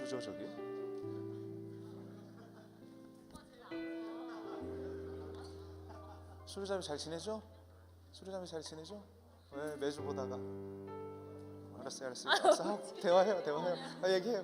누구죠 저기? 수루잡이 잘 지내죠? 수루잡이 잘 지내죠? 네, 매주 보다가. 알았어요. 대화해요. 얘기해요.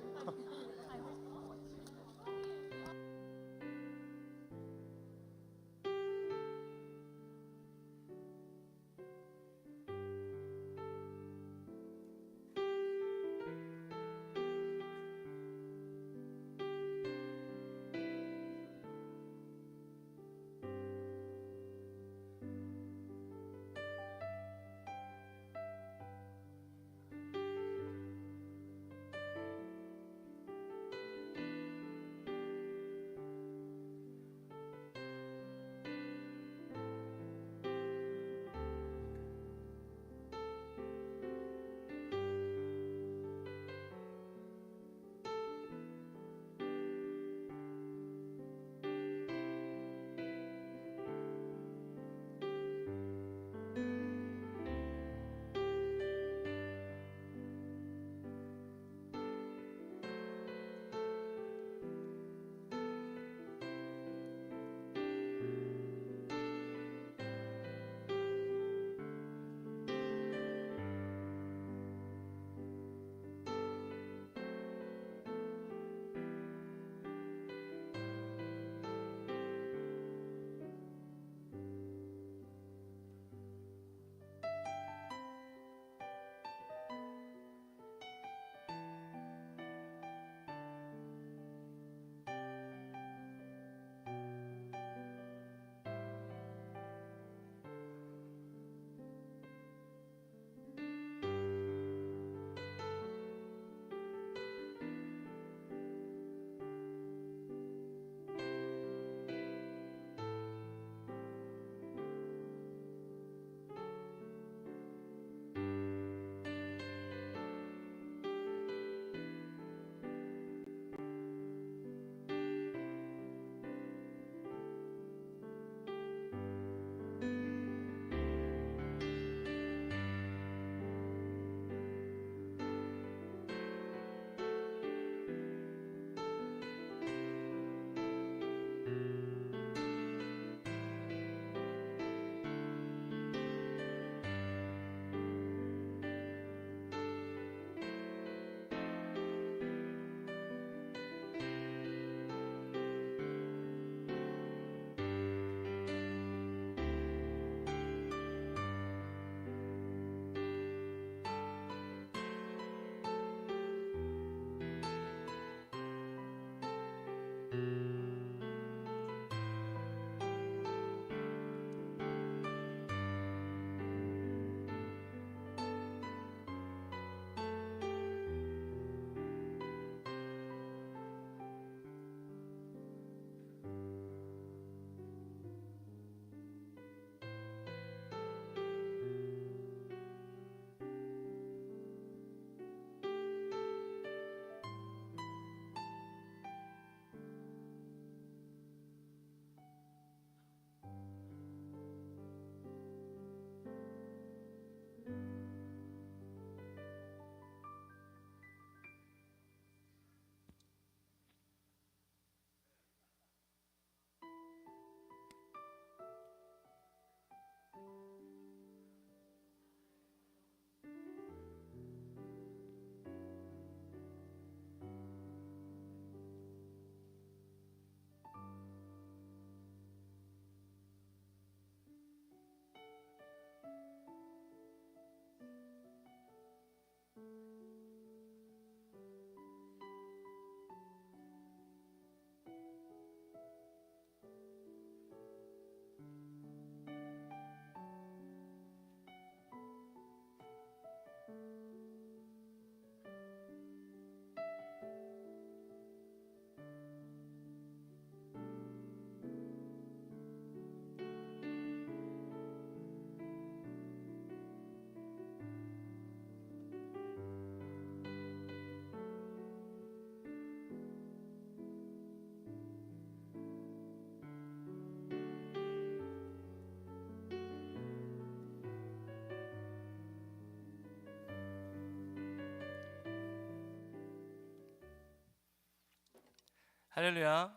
할렐루야.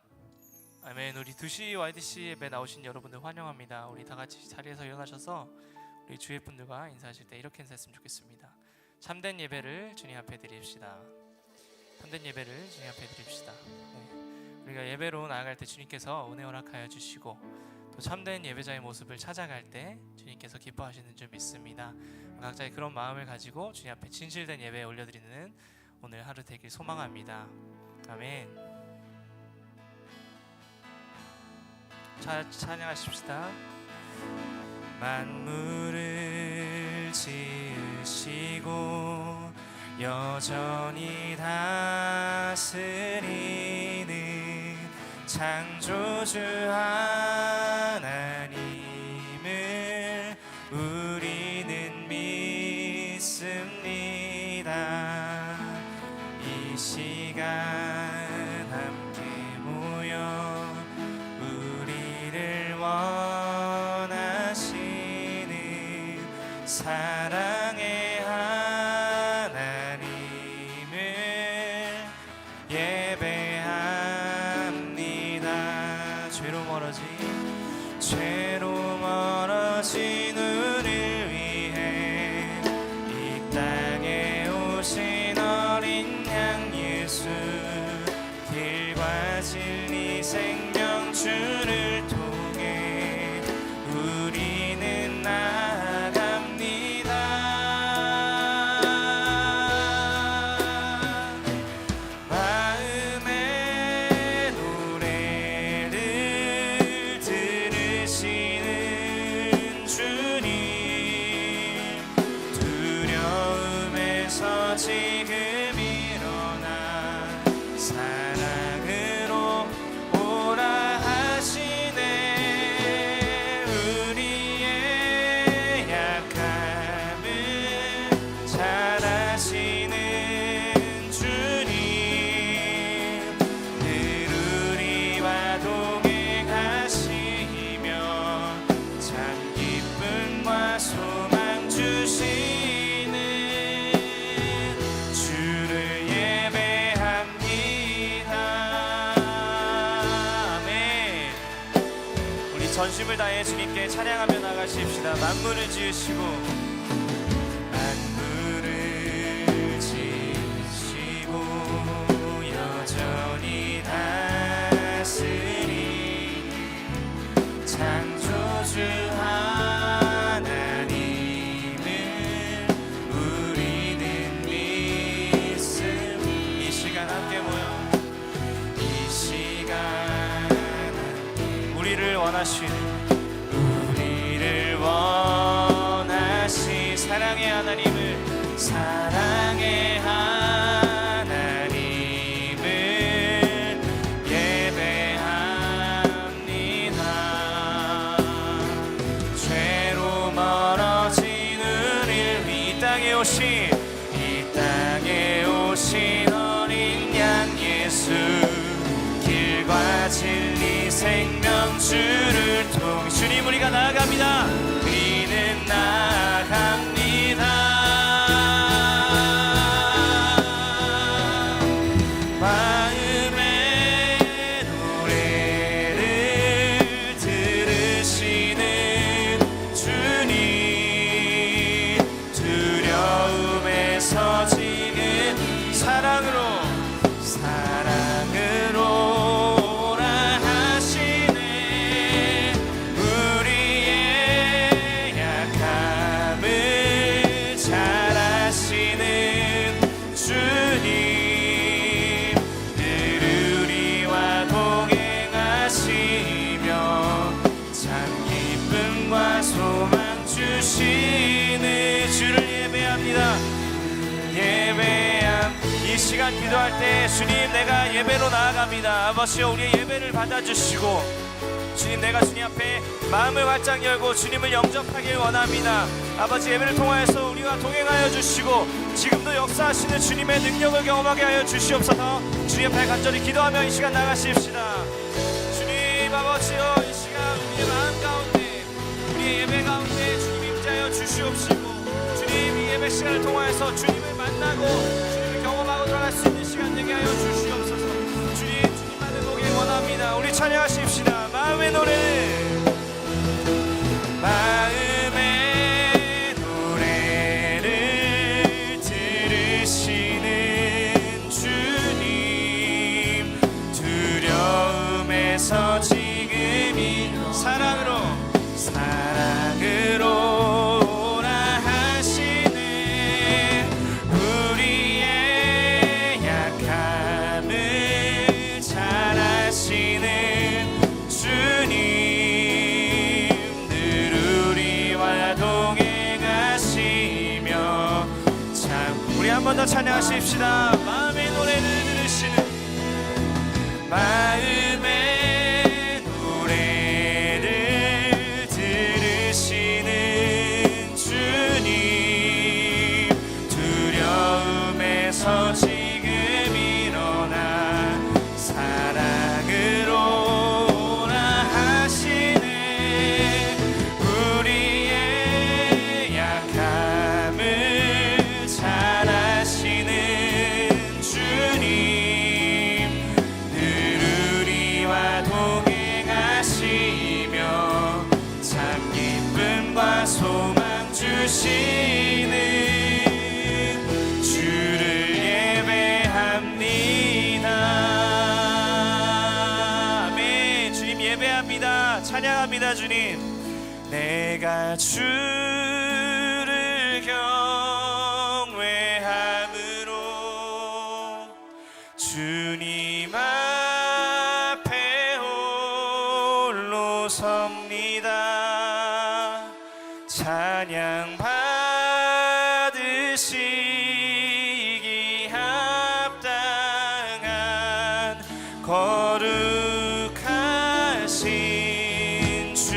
아멘. 우리 2시 YDC 예배 나오신 여러분들 환영합니다. 우리 다 같이 자리에서 일어나셔서 우리 주위 분들과 인사하실 때 이렇게 인사했으면 좋겠습니다. 참된 예배를 주님 앞에 드립시다. 참된 예배를 주님 앞에 드립시다. 네. 우리가 예배로 나아갈 때 주님께서 은혜 허락하여 주시고 또 참된 예배자의 모습을 찾아갈 때 주님께서 기뻐하시는 줄 믿습니다. 각자의 그런 마음을 가지고 주님 앞에 진실된 예배 올려드리는 오늘 하루 되길 소망합니다. 아멘. 찬양하십시다. 만물을 지으시고 여전히 다스리는 창조주 하나님을 우리는 믿습니다. 이 시간 함께 모여 원하시는 사랑의 하나님을 예배합니다. 죄로 멀어진 우리를 위해 이 땅에 오신 어린 양 예수 길과 진리 생명 주를 우리는 나아갑니다. 마음의 노래를 들으시는 주님 두려움에서 지금 일어나 사랑으로 오라 하시네. 전심을 다해 주님께 찬양하며 나가십시다. 만물을 지으시고 여전히 다스리는 창조주 하나님을 우리는 믿습니다. 이 시간 함께 모여 이 시간 우리를 원하신 사랑의 하나님을 예배합니다. 죄로 멀어진 우리를 이 땅에 오신 어린 양 예수 길과 진리 생명 주를 통해 주님 우리가 나아갑니다. 우리는 나아갑니다. 마음의 노래를 들으시는 주님 두려움에서 지금 사랑으로 이 시간 기도할 때 주님 내가 예배로 나아갑니다. 아버지여 우리의 예배를 받아주시고 주님 내가 주님 앞에 마음을 활짝 열고 주님을 영접하길 원합니다. 아버지 예배를 통하여서 우리와 동행하여 주시고 지금도 역사하시는 주님의 능력을 경험하게 하여 주시옵소서. 주님 앞에 간절히 기도하며 이 시간 나가십시다. 주님 아버지여 이 시간 우리의 마음 가운데 우리의 예배 가운데 주님 임재하여 주시옵시고 주님 이 예배 시간을 통하여서 주님을 만나고 주님을 경험하고 들어갈 수 있는 시간 되게 하여 주시옵소서. 주님만의 사랑으로 오라 하시네. 우리의 약함을 잘 아시는 주님, 늘 우리와 동행하시며. 참, 우리 한 번 더 찬양하십시다. 마음의 노래를 들으시는, 마음의 노래를 들으시는 주님, 두려움에서 지금 일어나 사랑으로 오라 하시네. 우리의 약함을 잘 아시는 주님, 늘 우리와 동행하시며 참 기쁨과 소망 주시는 주를 예배합니다. 아멘. 주님 예배합니다. 찬양합니다. 주님, 내가 주를 경외함으로 주님 앞에 홀로 섭니다. 찬양 받으시기 합당한 거룩하신 주.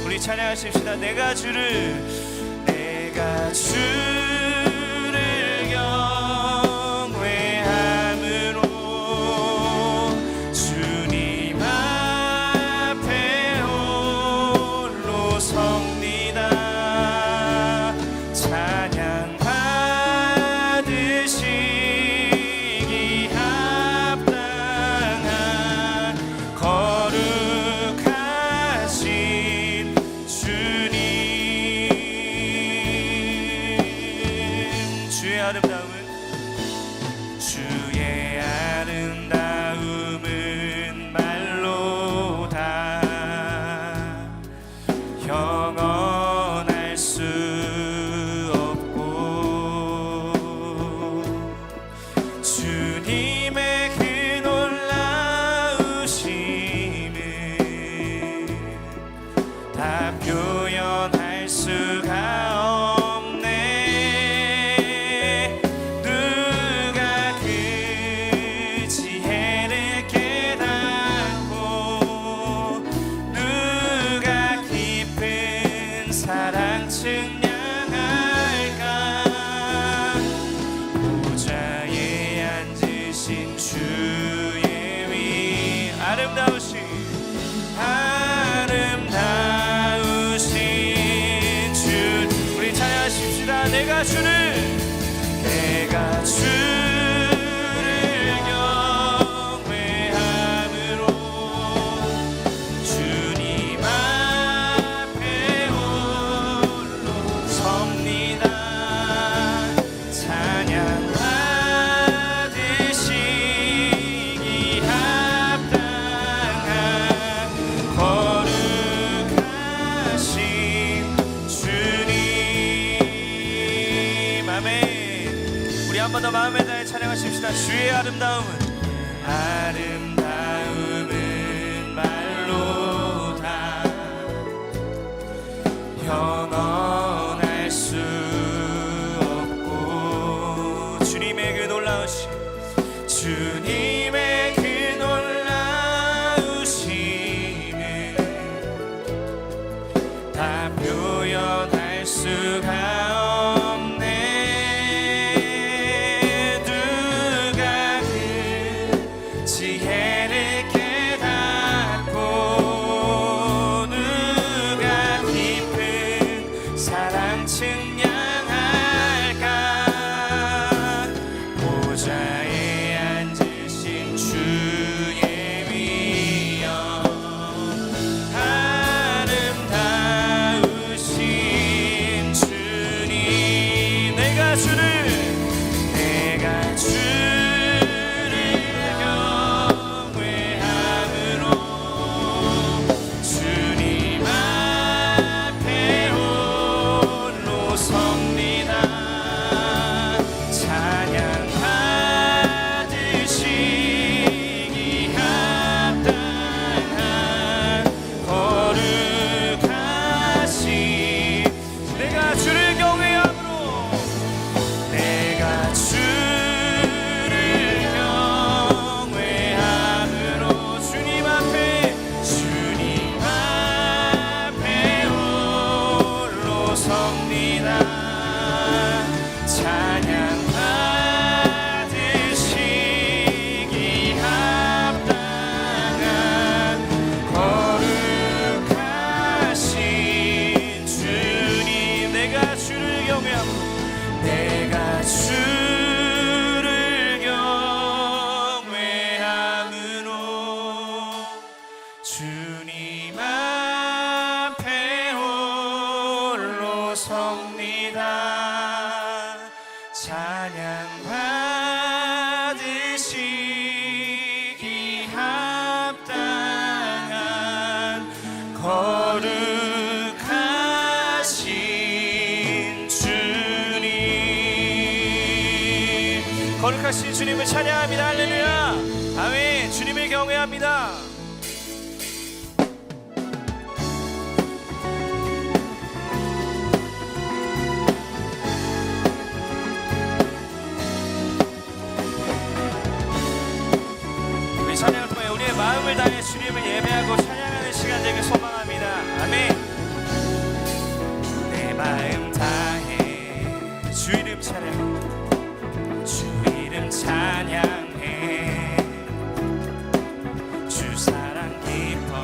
우리 찬양하십시다. 내가 주를 경외함으로 주님 앞에 홀로 섭니다. 찬양 받으시기 합당한 거룩하신 주님, 주의 아름다움은 말로 다 형언할 수 없고, 주님의 그 놀라우심은 다 표현할 수가 없네. 누가 그 지혜를 깨닫고 누가 깊은 사랑 측량할까. 보좌에 앉으신 주의 위 아름다우신 주. 우리 찬양하십시다. 내가 주를 경외함으로 주님 앞에 홀로 섭니다. 찬양 받으시기 합당한 거룩하신 주님. 아멘. 우리 한 번 더 마음에 다해 찬양하십시다. 주의 아름다움은 말로 다 형언할 수 없고, 주님의 그 놀라우심, 주님의 그 놀라우심은 다 표현할 수가 없네. 누가 그 지혜를 깨닫고 누가 깊은 사랑 측량할까. 보좌에 앉으신 주의 위엄 아름다우신 주. 거룩하신 주님, 거룩하신 주님을 찬양합니다. 할렐루야. 아멘. 주님을 경외합니다. 우리 찬양을 통해 우리의 마음을 다해 주님을 예배하고 찬양하는 시간 되길 소망합니다. 아멘. 내 마음 다해 주 이름 찬양, 주 이름 찬양해. 주 사랑 깊어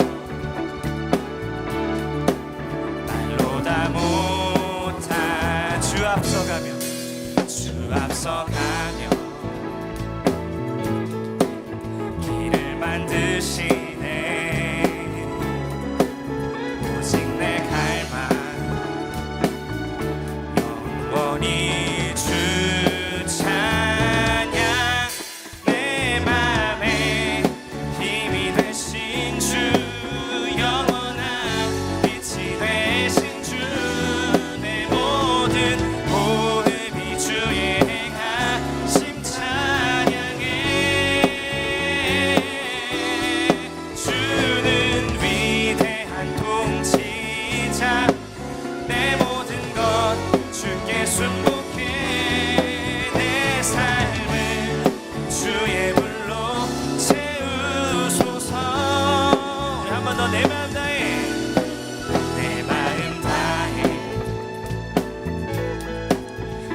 말로 다 못하. 주 앞서가며, 주 앞서가며 길을 만드시네. 오직 내 갈망 영원히 주 찬양. 내 맘에 힘이 되신 주, 영원한 빛이 되신 주, 내 모든 호흡이 주의 행하심 찬양해. 주는 위대한 통치자, 내 모든 것 주께 순복해. 내 삶을 주의 불로 채우소서. 우리 한 번 더 내 마음 다해, 내 마음 다해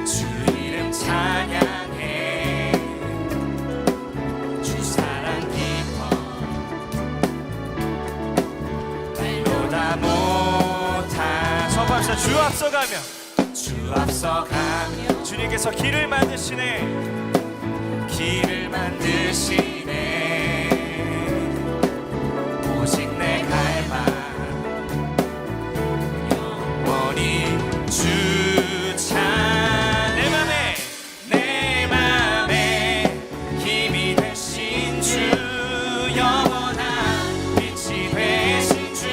주 이름 찬양해. 주 사랑 깊어 말로 다 못하. 선포합시다. 주 앞서가며, 주 앞서가며 주님께서 길을 만드시네. 길을 만드시네. 오직 내 갈망 영원히 주 찬. 내 맘에 힘이 되신 주, 영원한 빛이 되신 주,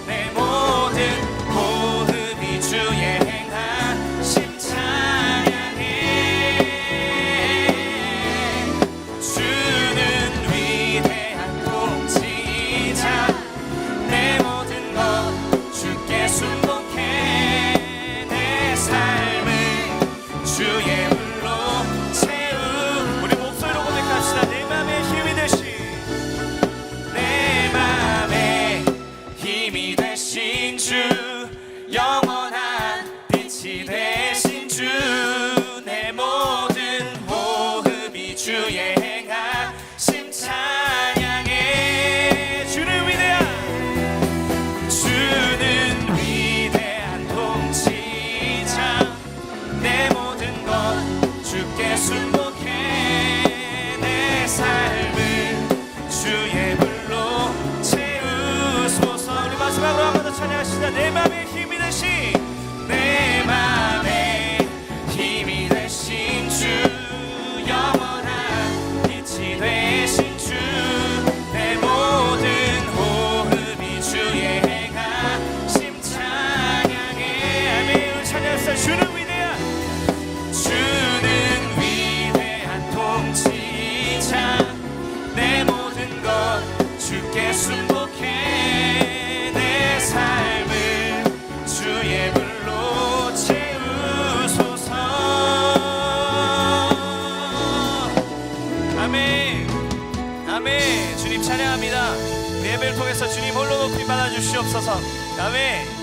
내 모든 호흡이 주의 행하심 찬양해. 주는 위대한 통치자, 내 모든 것 주께 순복해. 내 삶을 주의 불로 채우. 우리 목소리로 고백합시다. 내 맘에 힘이 되신, 내 맘에 힘이 되신 주, 영원한 빛이 되신 주, 내 모든 호흡이 주의 행하심 찬양해. 주는 위대한 통치자, 내 모든 것 주께 순복해. 내 삶을 주의 불로 채우소서. 우리 마지막으로 한 번 더 찬양하시다. 내 맘에 힘이 되신, 내 맘에 힘이 되신 주, 영원한 빛이 되신 주, 내 모든 호흡이 주의 행하심 찬양해. 아멘. 찬양합시다. 주는 위대한 통치자, 내 모든 것 주께 순복해. 내 삶을 주의 불로 채우소서. 아멘. 아멘. 주님 찬양합니다. 예배를 통해서 주님 홀로 높이 받아 주시옵소서. 아멘.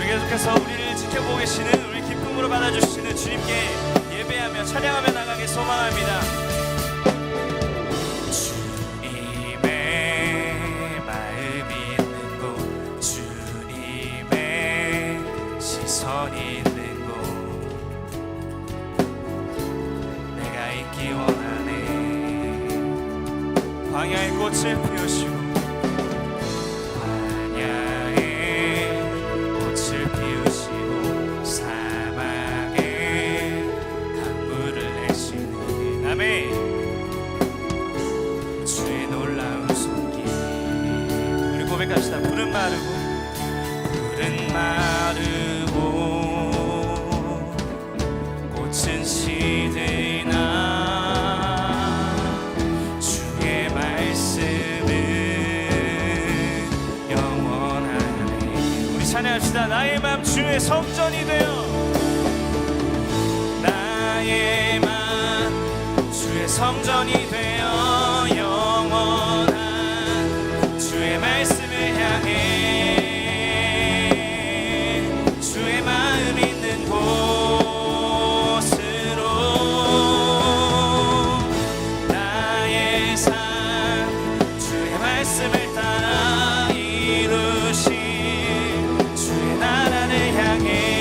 계속해서 우리를 지켜보고 계시는, 우리 기쁨으로 받아주시는 주님께 예배하며 찬양하며 나가길 소망합니다. 주님의 마음이 있는 곳, 주님의 시선이 있는 곳, 내가 있기 원하네. 광야의 꽃을 피우시고, 광야의 꽃을 피우시고 나의 맘 주의 성전이 되어 나의 맘 주의 성전이 되어 영원한 주의 말씀을 향해 주의 마음 있는 곳으로 나의 삶 주의 말씀을 따라 이루신 주의 나라를 향해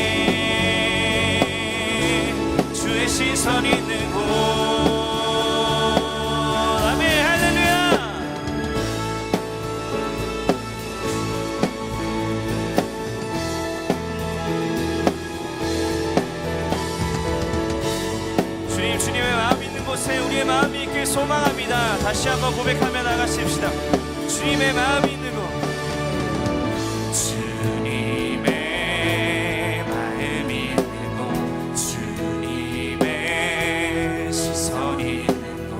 주의 시선 있는 곳. 아멘 할렐루야. 주님, 주님의 마음 있는 곳에 우리의 마음이 있길 소망합니다. 다시 한번 고백하며 나가십시다. 주님의 마음이 있는 곳, 주님의 마음이 있는 곳, 주님의 시선이 있는 곳,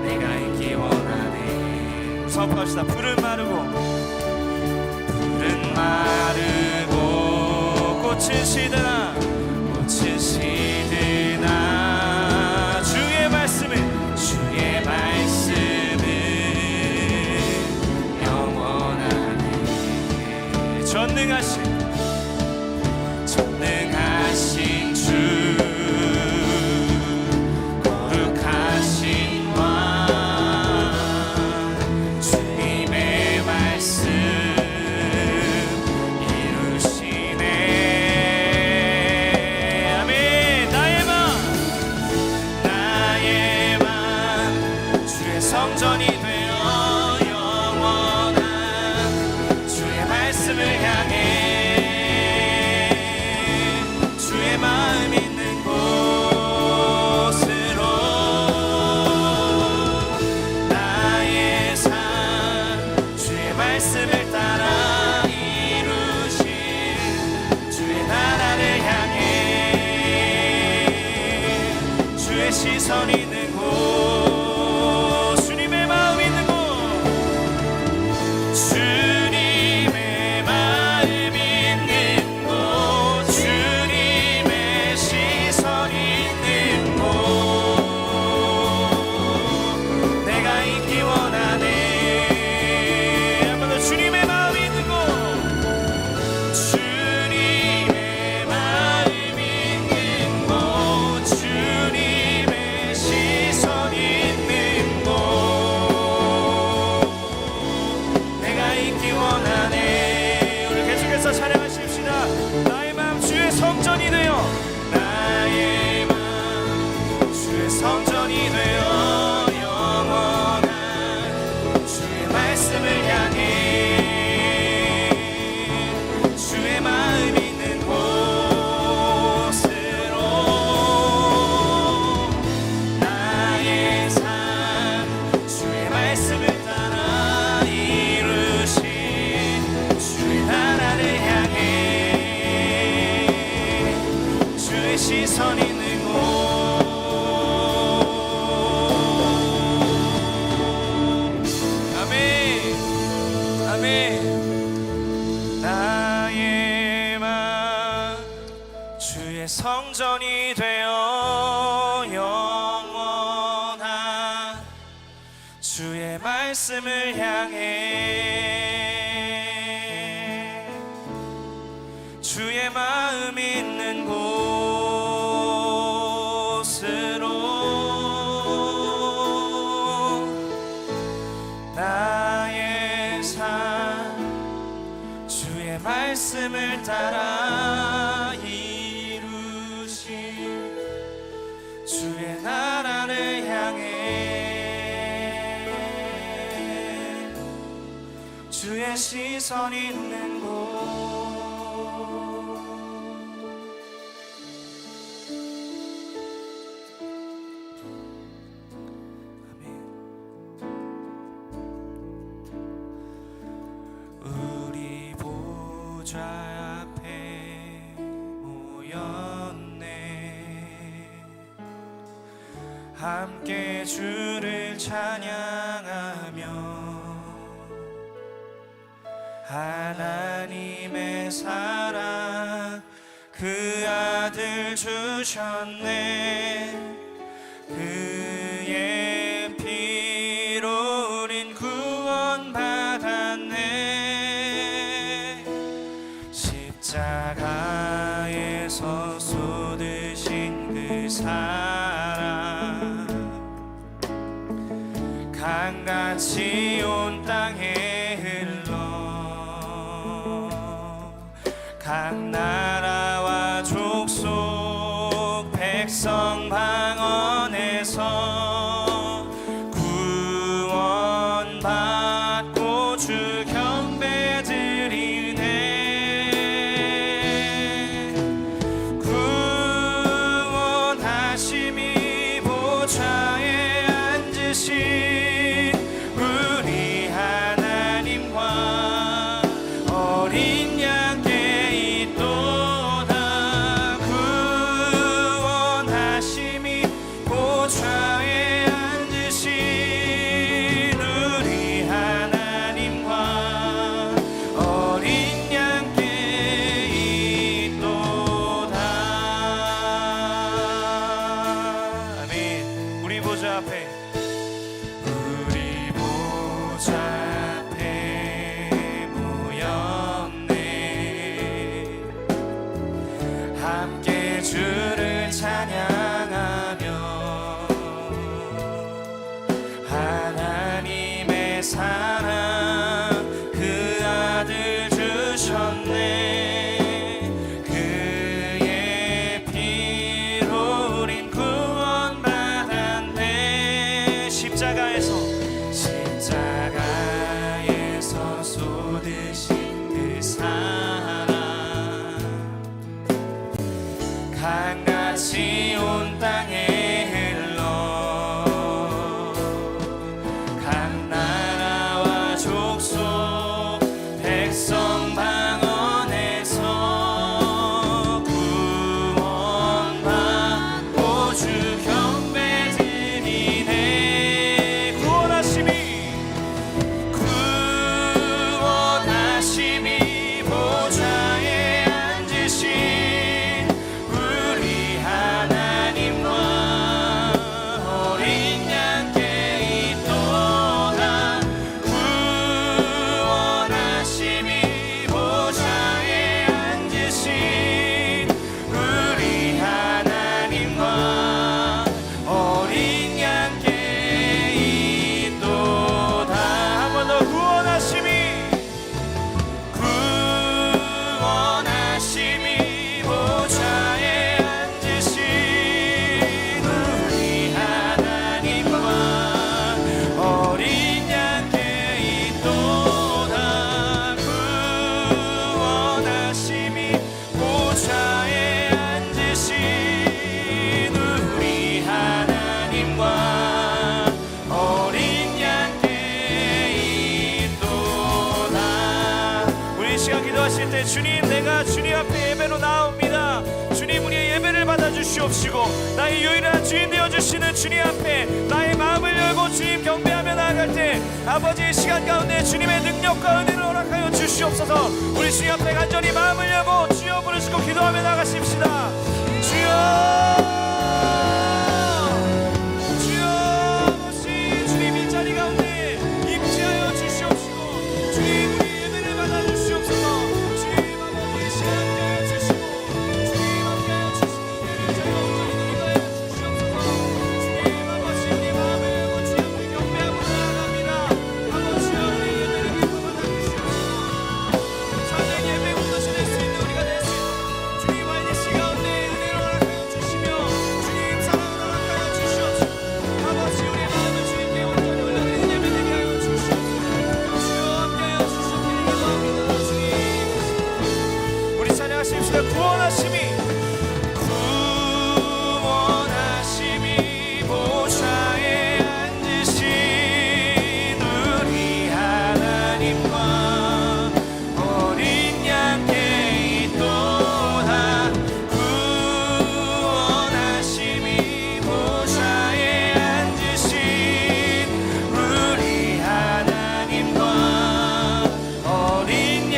내가 있기 원하네. 선포합시다. 푸른 마르고 꽃은 시드나 꽃은 시드나 주의 말씀은 영원하네. 전능하신 주 거룩하신 왕 주님의 말씀 이루시네. 아멘. 나의 맘 주의 성전이 되어 영원한 주의 말씀을 향해 주의 마음 있는 곳으로 나의 삶 주의 말씀을 따라 이루신 주의 나라를 향해 주의 시선 있는 곳, 주님의 마음 있는 곳, 주님의 마음 있는 곳, 주님의 시선 있는 곳, 내가 있기 원하네. 한번 더 주님의 마음 있는 곳, 주님의 마음 있는 곳, 주님의 시선 있는 곳, 내가 있기 원하네. 우리 계속해서 찬양하십시다. 나의 마음 주의 성전이 되어 나의 마음 주의 성전이 되어 영원한 주의 말씀을 향해 주의 마음 있는 곳으로 나의 삶 주의 말씀을 따라 이루신 주의 나라를 향해 주의 시선 있는 곳. 아멘. 아멘. 나의 맘 주의 성전이 되어 영원한 주의 말씀을 향해 주의 마음 있는 곳으로 나의 삶 주의 말씀을 따라 이루신 주의 나라를 향해 주의 시선 있는 곳. 우리 보좌 앞에 모였네. 함께 주를 찬양하며 하나님의 사랑 그 아들 주셨네. 그의 피로 우린 구원받았네. 십자가에서 쏟으신 그 사랑 강같이 온 땅에 흘러 각 나라와 족속 백성 방언에서 구원받고 주 경배 드리네. 구원하심이 보좌에 앉으신 우리 하나님과 어린 양께 있도다. 구원하심이 보좌에 앉으신 우리 하나님과 어린 양께 있도다. 아멘. 우리 보좌 앞에 모였네. 함께 주를 찬양하며 하나님의 사랑 그 아들 주셨네. 그의 피로 우린 구원받았네. 십자가에서 쏟으신 그 사랑 강같이 온 땅에 흘러 각 나라와 족속 백성 방언에서 구원받고 주 경배 드리네. 구원하심이 보좌에 앉으신 우리 하나님과 어린 양께 있도다. 구원하심이 보좌에 앉으신 우리 하나님과 어린 양께 있도다. 한 번 더. 구원하심이 보좌에 앉으신 우리 하나님과 어린 양께 있도다. 구원하심이 보좌에 앉으신 우리 하나님과 어린 양께 있도다. 우리 이 시간 기도하실 때 주님, 내가 주님 앞에 예배로 나옵니다. 주님, 우리의 예배를 받아주시옵시고 나의 유일한 주인 되어주시는 주님 앞에 나의 마음을 열고 주님 경배하며 나아갈 때 아버지의 시간 가운데 주님의 능력과 은혜를 허락하여 주시옵소서. 우리 주님 앞에 간절히 마음을 열고 주여 부르시고 기도하며 나가십시다. 주여, 주여 아버지, 주님 이 자리 가운데 임재하여 주시옵시고 주님 우리 예배를 받아주시옵소서. 주님 아버지 시간 함께하여 주시고 주님 함께하여 주시고 저희 온전히 인도하여 주시옵소서. 주님 아버지 우리 마음을 열고 주님 우리 경배하고 나아갑니다. 아버지여 우리 예배를 기뻐 받아주시옵소서. 사는 예배 공동체 될 수 있는 우리가 될 수 있도록 주님 와인 시 가운데 은혜를 허락하여 주시며 주님 사랑을 허락하여 주시옵소서. 아버지 우리 마음을 주님께 온전히 올려드리는 예배 되게 하여 주시옵소서. 주여 함께하여 주시옵기를 기도합니다. 주님 우리 찬양하십시다. 구원하심이 보좌에 앉으신 우리 하나님과 어린 양께 있도다. 구원하심이 보좌에 앉으신 우리 하나님과 어린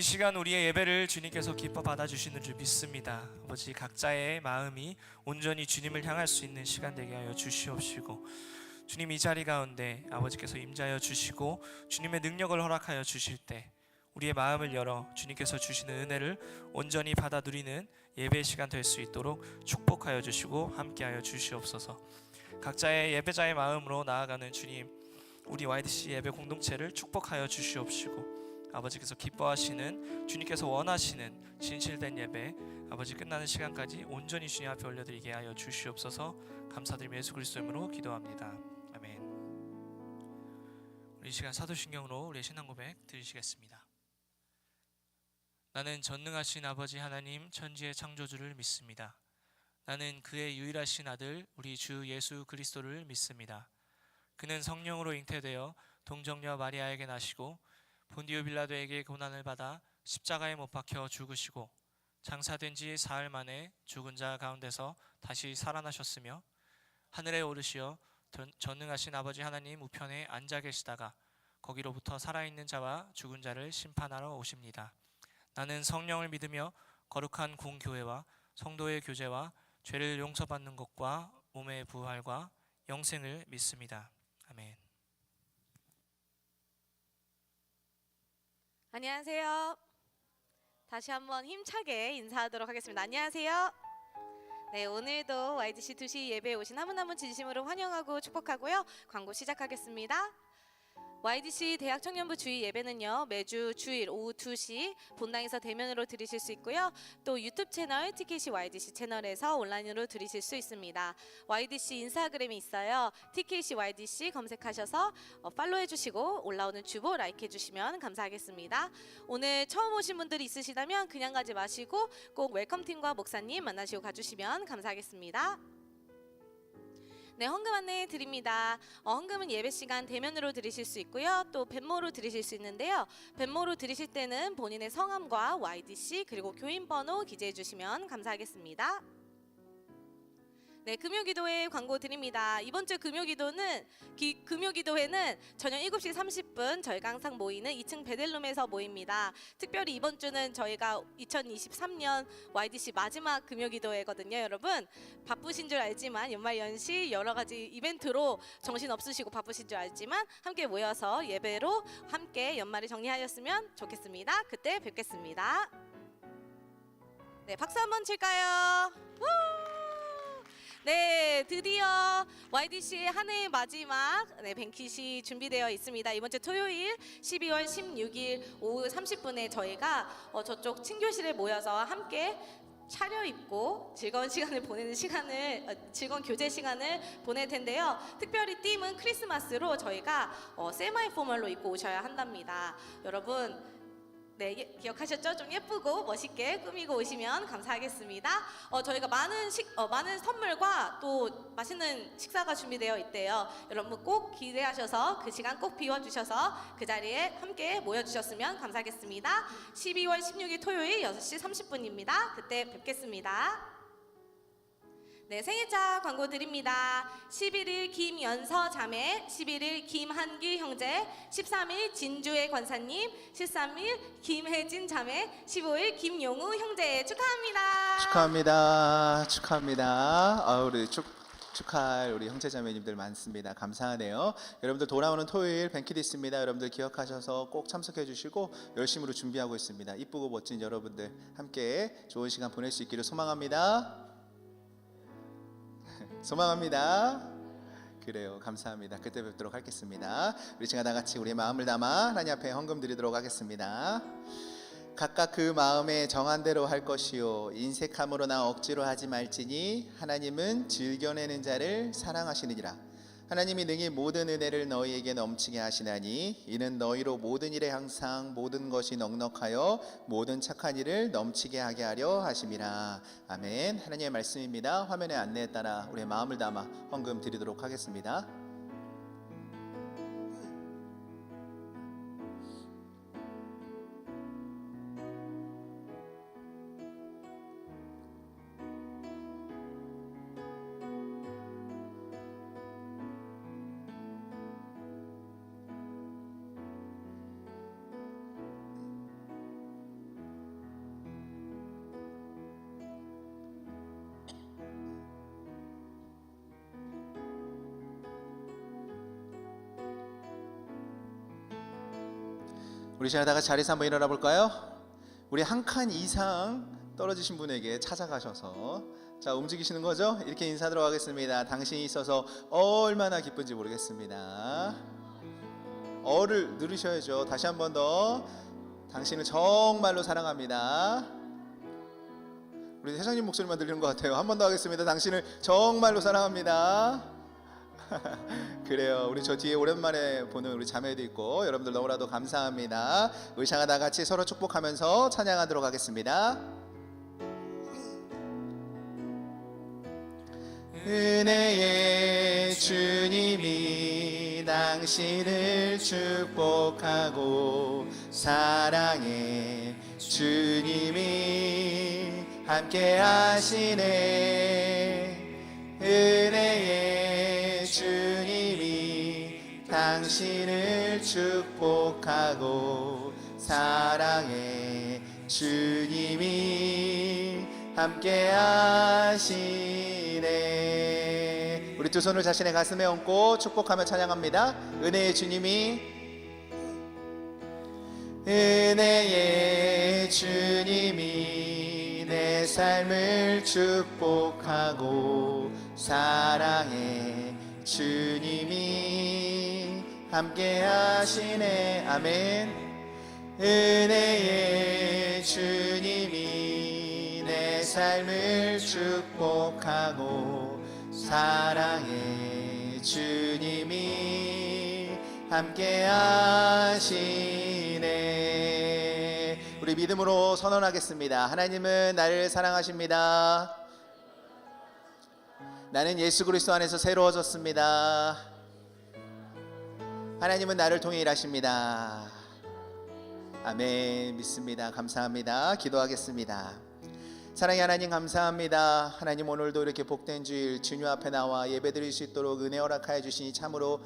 시간 우리의 예배를 주님께서 기뻐 받아주시는 줄 믿습니다. 아버지, 각자의 마음이 온전히 주님을 향할 수 있는 시간 되게 하여 주시옵시고, 주님 이 자리 가운데 아버지께서 임재하여 주시고 주님의 능력을 허락하여 주실 때 우리의 마음을 열어 주님께서 주시는 은혜를 온전히 받아 누리는 예배 시간 될 수 있도록 축복하여 주시고 함께하여 주시옵소서. 각자의 예배자의 마음으로 나아가는 주님, 우리 YDC 예배 공동체를 축복하여 주시옵시고, 아버지께서 기뻐하시는, 주님께서 원하시는 진실된 예배 아버지 끝나는 시간까지 온전히 주님 앞에 올려드리게 하여 주시옵소서. 감사드리며 예수 그리스도의 이름으로 기도합니다. 아멘. 우리 이 시간 사도신경으로 우리의 신앙 고백 드리시겠습니다. 나는 전능하신 아버지 하나님 천지의 창조주를 믿습니다. 나는 그의 유일하신 아들 우리 주 예수 그리스도를 믿습니다. 그는 성령으로 잉태되어 동정녀 마리아에게 나시고 본디오 빌라도에게 고난을 받아 십자가에 못 박혀 죽으시고 장사된 지 사흘 만에 죽은 자 가운데서 다시 살아나셨으며 하늘에 오르시어 전능하신 아버지 하나님 우편에 앉아 계시다가 거기로부터 살아있는 자와 죽은 자를 심판하러 오십니다. 나는 성령을 믿으며 거룩한 공교회와 성도의 교제와 죄를 용서받는 것과 몸의 부활과 영생을 믿습니다. 아멘. 안녕하세요. 다시 한번 힘차게 인사하도록 하겠습니다. 안녕하세요. 네, 오늘도 YDC 2시 예배에 오신 한 분 한 분 진심으로 환영하고 축복하고요. 광고 시작하겠습니다. YDC 대학청년부 주일 예배는요, 매주 주일 오후 2시 본당에서 대면으로 들으실 수 있고요. 또 유튜브 채널 TKC YDC 채널에서 온라인으로 들으실 수 있습니다. YDC 인스타그램이 있어요. TKC YDC 검색하셔서 팔로우해 주시고 올라오는 주보 라이크해 주시면 감사하겠습니다. 오늘 처음 오신 분들이 있으시다면 그냥 가지 마시고 꼭 웰컴팀과 목사님 만나시고 가주시면 감사하겠습니다. 네, 헌금 안내 드립니다. 헌금은 예배 시간 대면으로 드리실 수 있고요. 또 벤모로 드리실 수 있는데요. 벤모로 드리실 때는 본인의 성함과 YDC 그리고 교인 번호 기재해 주시면 감사하겠습니다. 네, 금요기도회 광고 드립니다. 이번 주 금요기도회는 저녁 7시 30분 저희가 항상 모이는 2층 베델룸에서 모입니다. 특별히 이번 주는 저희가 2023년 YDC 마지막 금요기도회거든요. 여러분 바쁘신 줄 알지만 연말연시 여러 가지 이벤트로 정신 없으시고 바쁘신 줄 알지만 함께 모여서 예배로 함께 연말을 정리하였으면 좋겠습니다. 그때 뵙겠습니다. 네, 박수 한번 칠까요? 네, 드디어 YDC의 한 해의 마지막 뱅킷이 준비되어 있습니다. 이번 주 토요일 12월 16일 오후 30분에 저희가 저쪽 친교실에 모여서 함께 차려입고 즐거운 교제 시간을 보낼 텐데요. 특별히 띠은 크리스마스로 저희가 세마이 포멀로 입고 오셔야 한답니다. 여러분, 네, 기억하셨죠? 좀 예쁘고 멋있게 꾸미고 오시면 감사하겠습니다. 저희가 많은 선물과 또 맛있는 식사가 준비되어 있대요. 여러분 꼭 기대하셔서 그 시간 꼭 비워주셔서 그 자리에 함께 모여주셨으면 감사하겠습니다. 12월 16일 토요일 6시 30분입니다. 그때 뵙겠습니다. 네, 생일자 광고 드립니다. 11일 김연서 자매, 11일 김한길 형제, 13일 진주의 권사님, 13일 김혜진 자매, 15일 김용우 형제 축하합니다. 축하합니다. 우리 축하할 우리 형제자매님들 많습니다. 감사하네요. 여러분들 돌아오는 토요일 뱅킷 있습니다. 여러분들 기억하셔서 꼭 참석해 주시고 열심으로 준비하고 있습니다. 이쁘고 멋진 여러분들 함께 좋은 시간 보낼 수 있기를 소망합니다. 그래요. 감사합니다. 그때 뵙도록 하겠습니다. 우리 제가 다같이 우리의 마음을 담아 하나님 앞에 헌금 드리도록 하겠습니다. 각각 그 마음에 정한 대로 할 것이요 인색함으로나 억지로 하지 말지니 하나님은 즐겨내는 자를 사랑하시느니라. 하나님이 능히 모든 은혜를 너희에게 넘치게 하시나니 이는 너희로 모든 일에 항상 모든 것이 넉넉하여 모든 착한 일을 넘치게 하게 하려 하심이라. 아멘. 하나님의 말씀입니다. 화면의 안내에 따라 우리의 마음을 담아 헌금 드리도록 하겠습니다. 우리 시간 다 같이 자리에서 한번 일어나 볼까요? 우리 한 칸 이상 떨어지신 분에게 찾아가셔서 자 움직이시는 거죠? 이렇게 인사드리도록 하겠습니다. 당신이 있어서 얼마나 기쁜지 모르겠습니다. 어를 누르셔야죠. 다시 한 번 더. 당신을 정말로 사랑합니다. 우리 회장님 목소리만 들리는 것 같아요. 한 번 더 하겠습니다. 당신을 정말로 사랑합니다. 그래요. 우리 저 뒤에 오랜만에 보는 우리 자매도 있고 여러분들 너무나도 감사합니다. 우리 다 같이 서로 축복하면서 찬양하도록 하겠습니다. 은혜의 주님이 당신을 축복하고 사랑의 주님이 함께 하시네. 은혜의 주님이 당신을 축복하고 사랑의 주님이 함께 하시네. 우리 두 손을 자신의 가슴에 얹고 축복하며 찬양합니다. 은혜의 주님이 은혜의 주님이 내 삶을 축복하고 사랑의 주님이 함께 하시네. 아멘. 은혜의 주님이 내 삶을 축복하고 사랑의 주님이 함께 하시네. 우리 믿음으로 선언하겠습니다. 하나님은 나를 사랑하십니다. 나는 예수 그리스도 안에서 새로워졌습니다. 하나님은 나를 통해 일하십니다. 아멘. 믿습니다. 감사합니다. 기도하겠습니다. 사랑의 하나님 감사합니다. 하나님 오늘도 이렇게 복된 주일 주님 앞에 나와 예배드릴 수 있도록 은혜 허락하여 주시니 참으로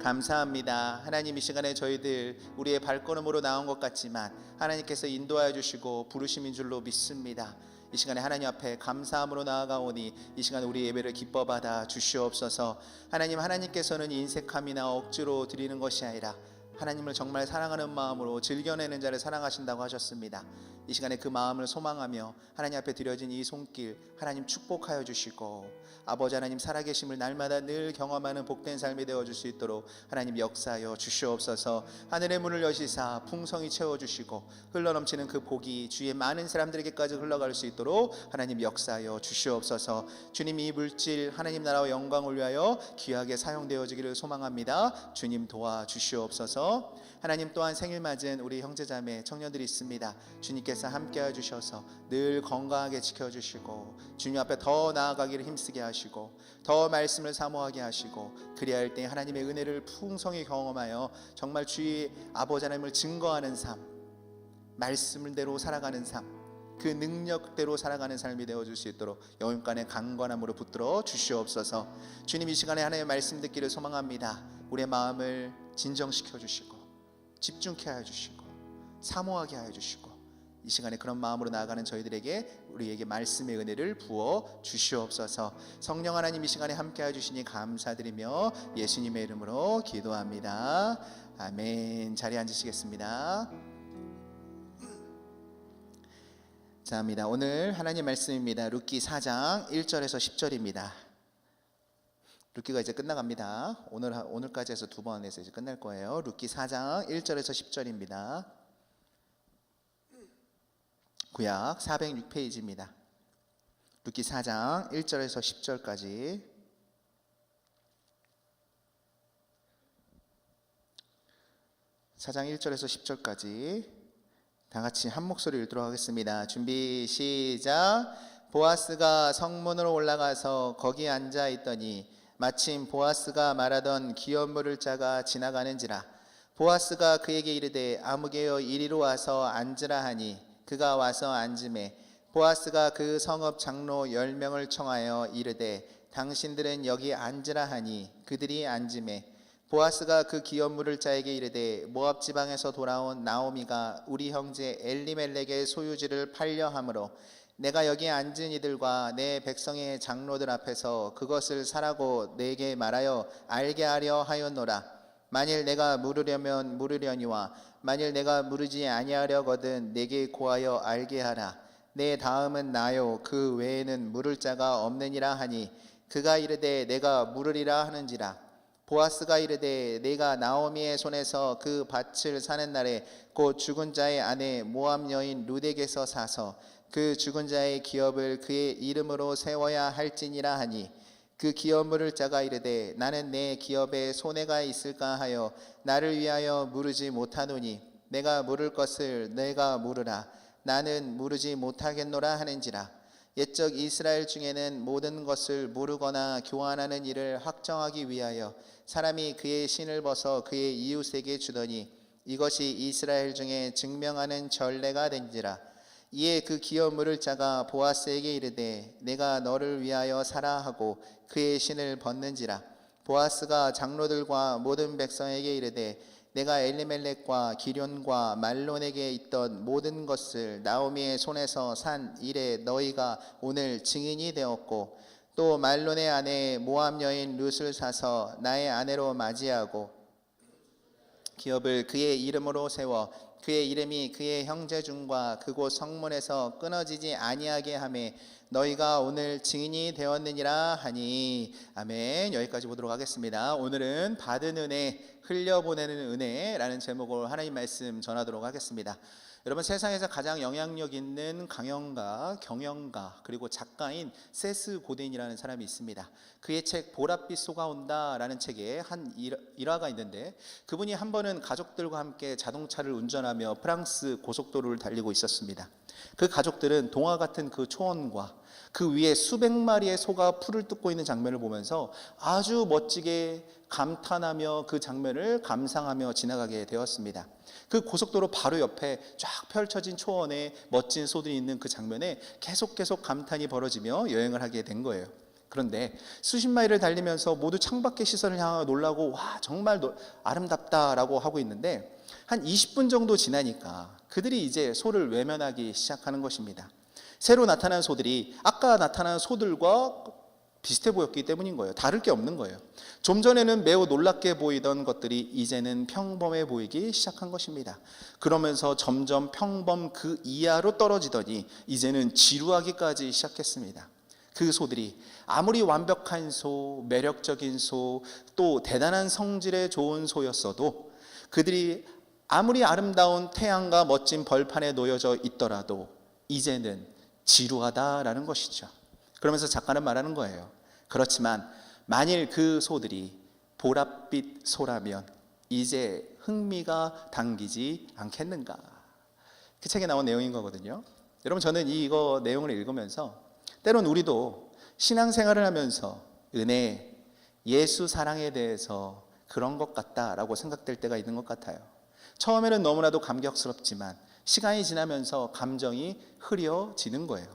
감사합니다. 하나님 이 시간에 저희들 우리의 발걸음으로 나온 것 같지만 하나님께서 인도하여 주시고 부르심인 줄로 믿습니다. 이 시간에 하나님 앞에 감사함으로 나아가오니 이 시간 우리 예배를 기뻐 받아 주시옵소서. 하나님께서는 인색함이나 억지로 드리는 것이 아니라 하나님을 정말 사랑하는 마음으로 즐겨내는 자를 사랑하신다고 하셨습니다. 이 시간에 그 마음을 소망하며 하나님 앞에 드려진 이 손길 하나님 축복하여 주시고 아버지 하나님 살아계심을 날마다 늘 경험하는 복된 삶이 되어줄 수 있도록 하나님 역사하여 주시옵소서. 하늘의 문을 여시사 풍성히 채워주시고 흘러넘치는 그 복이 주위의 많은 사람들에게까지 흘러갈 수 있도록 하나님 역사하여 주시옵소서. 주님 이 물질 하나님 나라와 영광을 위하여 귀하게 사용되어지기를 소망합니다. 주님 도와주시옵소서. 하나님 또한 생일 맞은 우리 형제자매 청년들이 있습니다. 주님께서 함께해 주셔서 늘 건강하게 지켜주시고 주님 앞에 더 나아가기를 힘쓰게 하시고 더 말씀을 사모하게 하시고 그리할 때 하나님의 은혜를 풍성히 경험하여 정말 주의 아버지 하나님을 증거하는 삶, 말씀대로 살아가는 삶, 그 능력대로 살아가는 삶이 되어줄 수 있도록 영혼간의 강건함으로 붙들어 주시옵소서. 주님 이 시간에 하나님의 말씀 듣기를 소망합니다. 우리의 마음을 진정시켜 주시고 집중케 하여 주시고 사모하게 하여 주시고 이 시간에 그런 마음으로 나아가는 저희들에게 우리에게 말씀의 은혜를 부어 주시옵소서. 성령 하나님 이 시간에 함께 해주시니 감사드리며 예수님의 이름으로 기도합니다. 아멘. 자리에 앉으시겠습니다. 감사합니다. 오늘 하나님 말씀입니다. 룻기 4장 1절에서 10절입니다. 룻기가 이제 끝나갑니다. 오늘까지 해서 두 번 해서 이제 끝날 거예요. 룻기 4장 1절에서 10절입니다. 구약 406페이지입니다. 룻기 4장 1절에서 10절까지. 사장 1절에서 10절까지 다 같이 한 목소리 읽도록 하겠습니다. 준비 시작. 보아스가 성문으로 올라가서 거기 앉아 있더니 마침 보아스가 말하던 기업물을 자가 지나가는지라. 보아스가 그에게 이르되 아무개여 이리로 와서 앉으라 하니 그가 와서 앉음에 보아스가 그 성읍 장로 10명을 청하여 이르되 당신들은 여기 앉으라 하니 그들이 앉음에 보아스가 그 기업물을 자에게 이르되 모압 지방에서 돌아온 나오미가 우리 형제 엘리멜렉의 소유지를 팔려 함으로 내가 여기 앉은 이들과 내 백성의 장로들 앞에서 그것을 사라고 내게 말하여 알게 하려 하였노라. 만일 내가 물으려면 물으려니와 만일 내가 물으지 아니하려거든 내게 고하여 알게 하라. 내 다음은 나요 그 외에는 물을 자가 없느니라 하니 그가 이르되 내가 물으리라 하는지라. 보아스가 이르되 내가 나오미의 손에서 그 밭을 사는 날에 곧 죽은 자의 아내 모압 여인 룻에게서 사서 그 죽은 자의 기업을 그의 이름으로 세워야 할지니라 하니 그 기업 물을 자가 이르되 나는 내 기업에 손해가 있을까 하여 나를 위하여 물으지 못하노니 내가 물을 것을 내가 물으라. 나는 물으지 못하겠노라 하는지라. 옛적 이스라엘 중에는 모든 것을 모르거나 교환하는 일을 확정하기 위하여 사람이 그의 신을 벗어 그의 이웃에게 주더니 이것이 이스라엘 중에 증명하는 전례가 된지라. 이에 그 기업 물을 자가 보아스에게 이르되 내가 너를 위하여 사라 하고 그의 신을 벗는지라. 보아스가 장로들과 모든 백성에게 이르되 내가 엘리멜렉과 기련과 말론에게 있던 모든 것을 나오미의 손에서 산 일에 너희가 오늘 증인이 되었고 또 말론의 아내 모압 여인 룻을 사서 나의 아내로 맞이하고 기업을 그의 이름으로 세워 그의 이름이 그의 형제 중과 그곳 성문에서 끊어지지 아니하게 하매 너희가 오늘 증인이 되었느니라 하니. 아멘. 여기까지 보도록 하겠습니다. 오늘은 받은 은혜, 흘려보내는 은혜라는 제목으로 하나님 말씀 전하도록 하겠습니다. 여러분, 세상에서 가장 영향력 있는 강연가, 경영가, 그리고 작가인 세스 고덴이라는 사람이 있습니다. 그의 책 보랏빛 쏘가온다라는 책에 한 일화가 있는데 그분이 한 번은 가족들과 함께 자동차를 운전하며 프랑스 고속도로를 달리고 있었습니다. 그 가족들은 동화 같은 그 초원과 그 위에 수백 마리의 소가 풀을 뜯고 있는 장면을 보면서 아주 멋지게 감탄하며 그 장면을 감상하며 지나가게 되었습니다. 그 고속도로 바로 옆에 쫙 펼쳐진 초원에 멋진 소들이 있는 그 장면에 계속 감탄이 벌어지며 여행을 하게 된 거예요. 그런데 수십 마일을 달리면서 모두 창밖의 시선을 향하여 놀라고 와 정말 아름답다라고 하고 있는데 한 20분 정도 지나니까 그들이 이제 소를 외면하기 시작하는 것입니다. 새로 나타난 소들이 아까 나타난 소들과 비슷해 보였기 때문인 거예요. 다를 게 없는 거예요. 좀 전에는 매우 놀랍게 보이던 것들이 이제는 평범해 보이기 시작한 것입니다. 그러면서 점점 평범 그 이하로 떨어지더니 이제는 지루하기까지 시작했습니다. 그 소들이 아무리 완벽한 소, 매력적인 소, 또 대단한 성질의 좋은 소였어도 그들이 아무리 아름다운 태양과 멋진 벌판에 놓여져 있더라도 이제는 지루하다라는 것이죠. 그러면서 작가는 말하는 거예요. 그렇지만 만일 그 소들이 보랏빛 소라면 이제 흥미가 당기지 않겠는가. 그 책에 나온 내용인 거거든요. 여러분, 저는 이거 내용을 읽으면서 때론 우리도 신앙생활을 하면서 은혜, 예수 사랑에 대해서 그런 것 같다라고 생각될 때가 있는 것 같아요. 처음에는 너무나도 감격스럽지만 시간이 지나면서 감정이 흐려지는 거예요.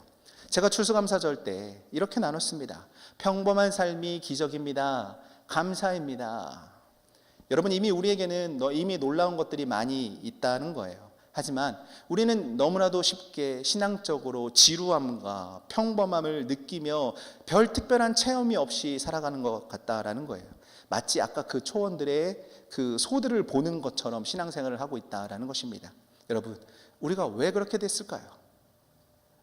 제가 추수감사절 때 이렇게 나눴습니다. 평범한 삶이 기적입니다. 감사입니다. 여러분, 이미 우리에게는 이미 놀라운 것들이 많이 있다는 거예요. 하지만 우리는 너무나도 쉽게 신앙적으로 지루함과 평범함을 느끼며 별 특별한 체험이 없이 살아가는 것 같다라는 거예요. 마치 아까 그 초원들의 그 소들을 보는 것처럼 신앙생활을 하고 있다라는 것입니다. 여러분, 우리가 왜 그렇게 됐을까요?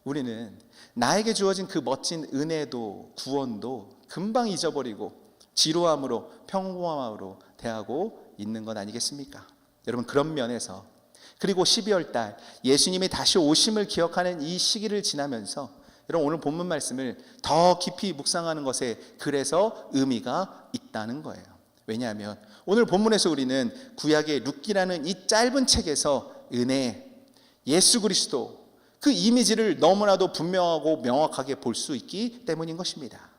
우리는 나에게 주어진 그 멋진 은혜도 구원도 금방 잊어버리고 지루함으로 평범함으로 대하고 있는 건 아니겠습니까? 여러분, 그런 면에서 그리고 12월 달 예수님이 다시 오심을 기억하는 이 시기를 지나면서 여러분, 오늘 본문 말씀을 더 깊이 묵상하는 것에 그래서 의미가 있다는 거예요. 왜냐하면 오늘 본문에서 우리는 구약의 룻기라는 이 짧은 책에서 은혜, 예수 그리스도 그 이미지를 너무나도 분명하고 명확하게 볼 수 있기 때문인 것입니다.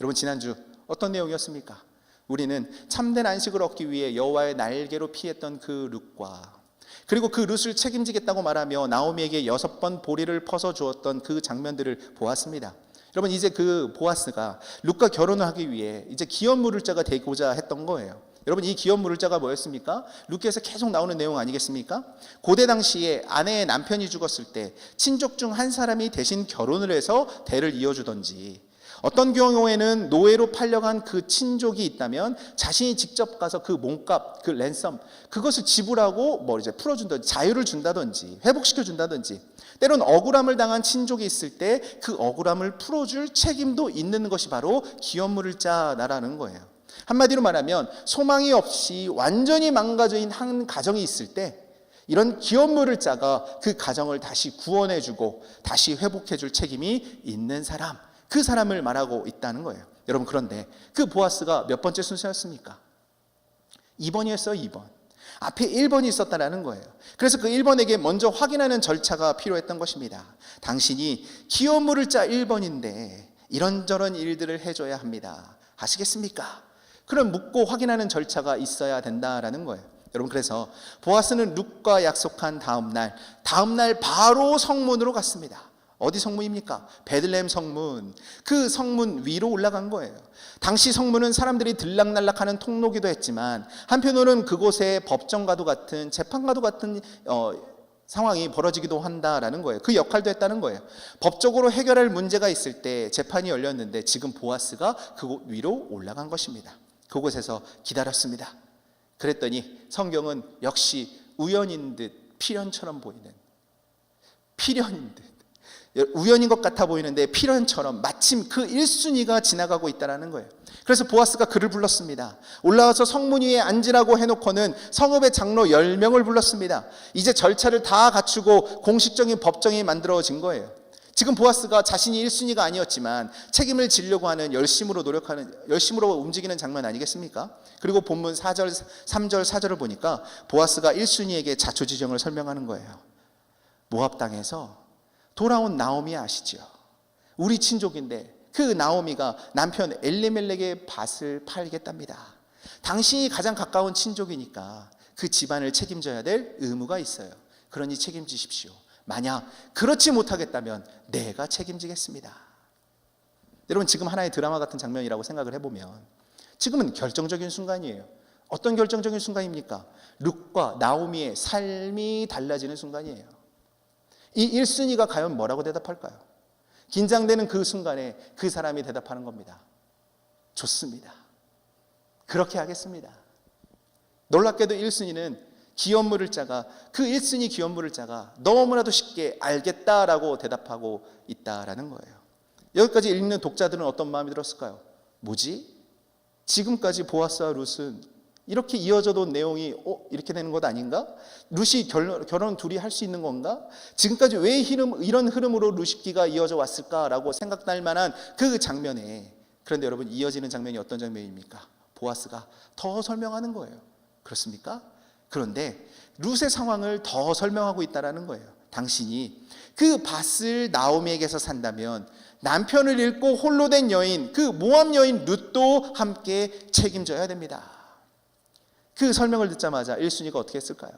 여러분, 지난주 어떤 내용이었습니까? 우리는 참된 안식을 얻기 위해 여호와의 날개로 피했던 그 룻과 그리고 그 룻을 책임지겠다고 말하며 나오미에게 6번 보리를 퍼서 주었던 그 장면들을 보았습니다. 여러분, 이제 그 보아스가 룻과 결혼을 하기 위해 이제 기업 물을 자가 되고자 했던 거예요. 여러분, 이 기업 물을 자가 뭐였습니까? 룻기에서 계속 나오는 내용 아니겠습니까? 고대 당시에 아내의 남편이 죽었을 때 친족 중 한 사람이 대신 결혼을 해서 대를 이어주던지 어떤 경우에는 노예로 팔려간 그 친족이 있다면 자신이 직접 가서 그 몸값, 그 랜섬, 그것을 지불하고 뭐 이제 풀어준다든지 자유를 준다든지 회복시켜준다든지, 때론 억울함을 당한 친족이 있을 때 그 억울함을 풀어줄 책임도 있는 것이 바로 기업물을 짜라는 거예요. 한마디로 말하면 소망이 없이 완전히 망가져 있는 한 가정이 있을 때 이런 기업물을 짜가 그 가정을 다시 구원해주고 다시 회복해줄 책임이 있는 사람, 그 사람을 말하고 있다는 거예요. 여러분, 그런데 그 보아스가 몇 번째 순서였습니까? 2번이었어요. 2번. 앞에 1번이 있었다는 거예요. 그래서 그 1번에게 먼저 확인하는 절차가 필요했던 것입니다. 당신이 기업물을 짜 1번인데 이런저런 일들을 해줘야 합니다. 아시겠습니까? 그럼 묻고 확인하는 절차가 있어야 된다라는 거예요. 여러분, 그래서 보아스는 룻과 약속한 다음날 바로 성문으로 갔습니다. 어디 성문입니까? 베들레헴 성문. 그 성문 위로 올라간 거예요. 당시 성문은 사람들이 들락날락하는 통로기도 했지만 한편으로는 그곳에 법정과도 같은 재판과도 같은 상황이 벌어지기도 한다라는 거예요. 그 역할도 했다는 거예요. 법적으로 해결할 문제가 있을 때 재판이 열렸는데 지금 보아스가 그곳 위로 올라간 것입니다. 그곳에서 기다렸습니다. 그랬더니 성경은 역시 우연인 듯 필연처럼 보이는, 필연인 듯 우연인 것 같아 보이는데 필연처럼 마침 그 1순위가 지나가고 있다는 거예요. 그래서 보아스가 그를 불렀습니다. 올라와서 성문 위에 앉으라고 해놓고는 성읍의 장로 10명을 불렀습니다. 이제 절차를 다 갖추고 공식적인 법정이 만들어진 거예요. 지금 보아스가 자신이 1순위가 아니었지만 책임을 지려고 하는 열심으로 움직이는 장면 아니겠습니까? 그리고 본문 4절, 3절, 4절을 보니까 보아스가 1순위에게 자초지정을 설명하는 거예요. 모압 땅에서 돌아온 나오미 아시죠? 우리 친족인데 그 나오미가 남편 엘리멜렉의 밭을 팔겠답니다. 당신이 가장 가까운 친족이니까 그 집안을 책임져야 될 의무가 있어요. 그러니 책임지십시오. 만약 그렇지 못하겠다면 내가 책임지겠습니다. 여러분, 지금 하나의 드라마 같은 장면이라고 생각을 해보면 지금은 결정적인 순간이에요. 어떤 결정적인 순간입니까? 룻과 나오미의 삶이 달라지는 순간이에요. 이 1순위가 과연 뭐라고 대답할까요? 긴장되는 그 순간에 그 사람이 대답하는 겁니다. 좋습니다. 그렇게 하겠습니다. 놀랍게도 1순위는 기업물을 짜가 그 1순위 기업물을 짜가 너무나도 쉽게 알겠다라고 대답하고 있다라는 거예요. 여기까지 읽는 독자들은 어떤 마음이 들었을까요? 뭐지? 지금까지 보아스와 룻은 이렇게 이어져도 내용이 이렇게 되는 것 아닌가? 룻이 결혼 둘이 할 수 있는 건가? 지금까지 왜 이런 흐름으로 룻기가 이어져 왔을까라고 생각날 만한 그 장면에, 그런데 여러분, 이어지는 장면이 어떤 장면입니까? 보아스가 더 설명하는 거예요. 그렇습니까? 그런데 룻의 상황을 더 설명하고 있다는 거예요. 당신이 그 밭을 나오미에게서 산다면 남편을 잃고 홀로 된 여인, 그 모압 여인 룻도 함께 책임져야 됩니다. 그 설명을 듣자마자 1순위가 어떻게 했을까요?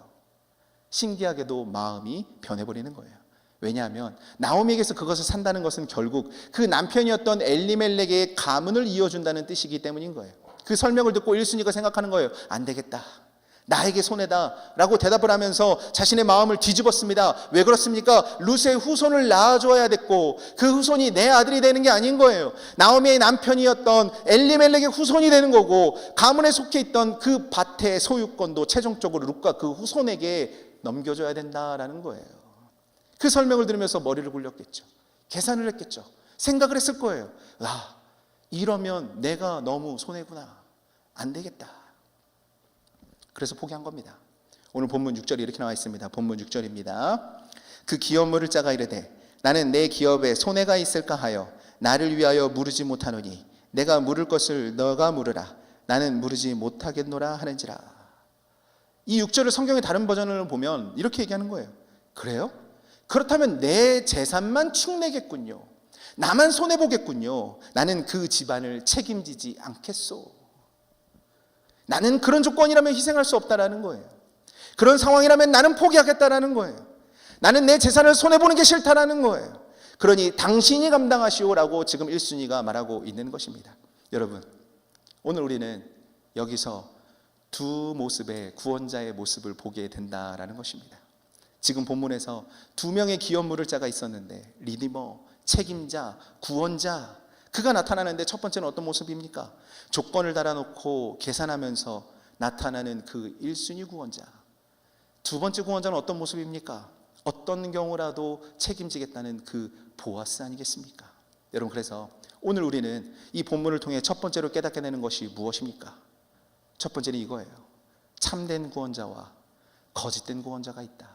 신기하게도 마음이 변해버리는 거예요. 왜냐하면 나오미에게서 그것을 산다는 것은 결국 그 남편이었던 엘리멜렉의 가문을 이어준다는 뜻이기 때문인 거예요. 그 설명을 듣고 1순위가 생각하는 거예요. 안 되겠다, 나에게 손해다 라고 대답을 하면서 자신의 마음을 뒤집었습니다. 왜 그렇습니까? 룻의 후손을 낳아줘야 됐고 그 후손이 내 아들이 되는 게 아닌 거예요. 나오미의 남편이었던 엘리멜렉의 후손이 되는 거고 가문에 속해 있던 그 밭의 소유권도 최종적으로 룻과 그 후손에게 넘겨줘야 된다라는 거예요. 그 설명을 들으면서 머리를 굴렸겠죠. 계산을 했겠죠. 생각을 했을 거예요. 이러면 내가 너무 손해구나, 안 되겠다. 그래서 포기한 겁니다. 오늘 본문 6절이 이렇게 나와 있습니다. 본문 6절입니다. 그 기업물을 짜가 이르되 나는 내 기업에 손해가 있을까 하여 나를 위하여 물으지 못하노니 내가 물을 것을 너가 물으라. 나는 물으지 못하겠노라 하는지라. 이 6절을 성경의 다른 버전을 보면 이렇게 얘기하는 거예요. 그래요? 그렇다면 내 재산만 축내겠군요. 나만 손해보겠군요. 나는 그 집안을 책임지지 않겠소. 나는 그런 조건이라면 희생할 수 없다라는 거예요. 그런 상황이라면 나는 포기하겠다라는 거예요. 나는 내 재산을 손해보는 게 싫다라는 거예요. 그러니 당신이 감당하시오라고 지금 1순위가 말하고 있는 것입니다. 여러분, 오늘 우리는 여기서 두 모습의 구원자의 모습을 보게 된다라는 것입니다. 지금 본문에서 두 명의 기업물을 짜가 있었는데 리디머, 책임자, 구원자, 그가 나타나는데 첫 번째는 어떤 모습입니까? 조건을 달아놓고 계산하면서 나타나는 그 1순위 구원자. 두 번째 구원자는 어떤 모습입니까? 어떤 경우라도 책임지겠다는 그 보아스 아니겠습니까? 여러분, 그래서 오늘 우리는 이 본문을 통해 첫 번째로 깨닫게 되는 것이 무엇입니까? 첫 번째는 이거예요. 참된 구원자와 거짓된 구원자가 있다.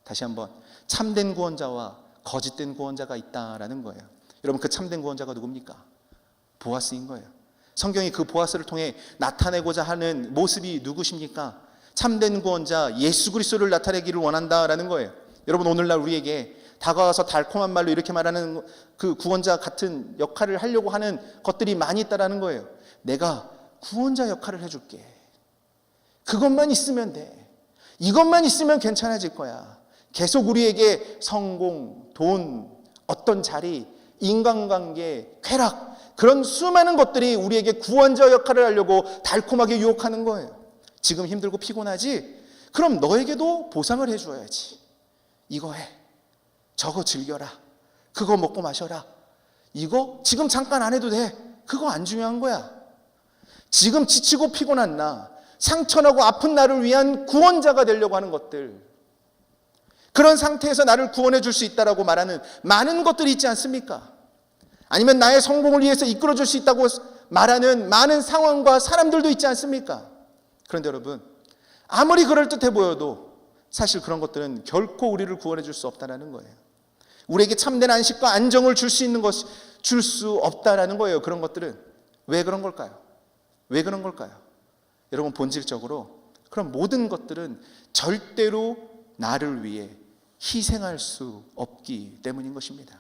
다시 한번, 참된 구원자와 거짓된 구원자가 있다라는 거예요. 여러분, 그 참된 구원자가 누굽니까? 보아스인 거예요. 성경이 그 보아스를 통해 나타내고자 하는 모습이 누구십니까? 참된 구원자 예수 그리스도를 나타내기를 원한다라는 거예요. 여러분, 오늘날 우리에게 다가와서 달콤한 말로 이렇게 말하는 그 구원자 같은 역할을 하려고 하는 것들이 많이 있다라는 거예요. 내가 구원자 역할을 해줄게. 그것만 있으면 돼. 이것만 있으면 괜찮아질 거야. 계속 우리에게 성공, 돈, 어떤 자리, 인간관계, 쾌락, 그런 수많은 것들이 우리에게 구원자 역할을 하려고 달콤하게 유혹하는 거예요. 지금 힘들고 피곤하지? 그럼 너에게도 보상을 해줘야지. 이거 해. 저거 즐겨라. 그거 먹고 마셔라. 이거 지금 잠깐 안 해도 돼. 그거 안 중요한 거야. 지금 지치고 피곤한 나, 상처나고 아픈 나를 위한 구원자가 되려고 하는 것들, 그런 상태에서 나를 구원해 줄 수 있다라고 말하는 많은 것들이 있지 않습니까? 아니면 나의 성공을 위해서 이끌어 줄 수 있다고 말하는 많은 상황과 사람들도 있지 않습니까? 그런데 여러분, 아무리 그럴듯해 보여도 사실 그런 것들은 결코 우리를 구원해 줄 수 없다는 거예요. 우리에게 참된 안식과 안정을 줄 수 있는 것이 줄 수 없다라는 거예요. 그런 것들은. 왜 그런 걸까요? 왜 그런 걸까요? 여러분, 본질적으로 그런 모든 것들은 절대로 나를 위해 희생할 수 없기 때문인 것입니다.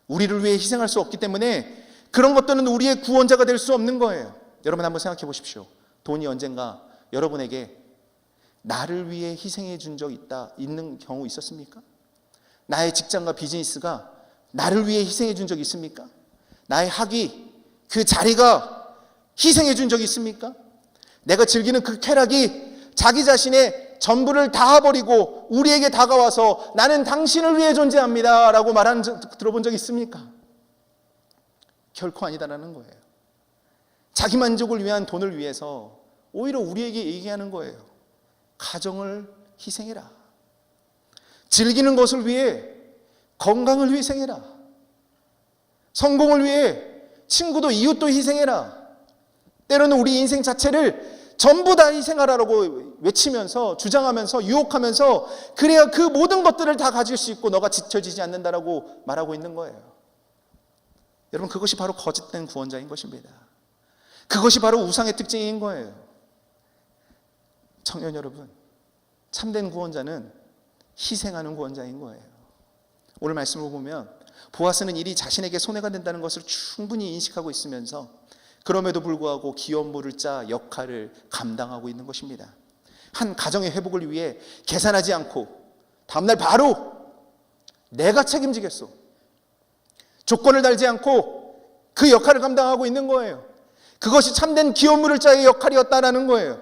우리를 위해 희생할 수 없기 때문에 그런 것들은 우리의 구원자가 될 수 없는 거예요. 여러분, 한번 생각해 보십시오. 돈이 언젠가 여러분에게 나를 위해 희생해 준 적 있는 경우 있었습니까? 나의 직장과 비즈니스가 나를 위해 희생해 준 적 있습니까? 나의 학위, 그 자리가 희생해 준 적이 있습니까? 내가 즐기는 그 쾌락이 자기 자신의 전부를 다 버리고 우리에게 다가와서 나는 당신을 위해 존재합니다 라고 말하는 들어본 적 있습니까? 결코 아니다라는 거예요. 자기 만족을 위한 돈을 위해서 오히려 우리에게 얘기하는 거예요. 가정을 희생해라. 즐기는 것을 위해 건강을 희생해라. 성공을 위해 친구도 이웃도 희생해라. 때로는 우리 인생 자체를 전부 다 희생하라고 외치면서 주장하면서 유혹하면서 그래야 그 모든 것들을 다 가질 수 있고 너가 지쳐지지 않는다라고 말하고 있는 거예요. 여러분, 그것이 바로 거짓된 구원자인 것입니다. 그것이 바로 우상의 특징인 거예요. 청년 여러분, 참된 구원자는 희생하는 구원자인 거예요. 오늘 말씀을 보면 보아스는 일이 자신에게 손해가 된다는 것을 충분히 인식하고 있으면서 그럼에도 불구하고 기업물을 짜 역할을 감당하고 있는 것입니다. 한 가정의 회복을 위해 계산하지 않고 다음날 바로 내가 책임지겠소. 조건을 달지 않고 그 역할을 감당하고 있는 거예요. 그것이 참된 기업물을 짜의 역할이었다라는 거예요.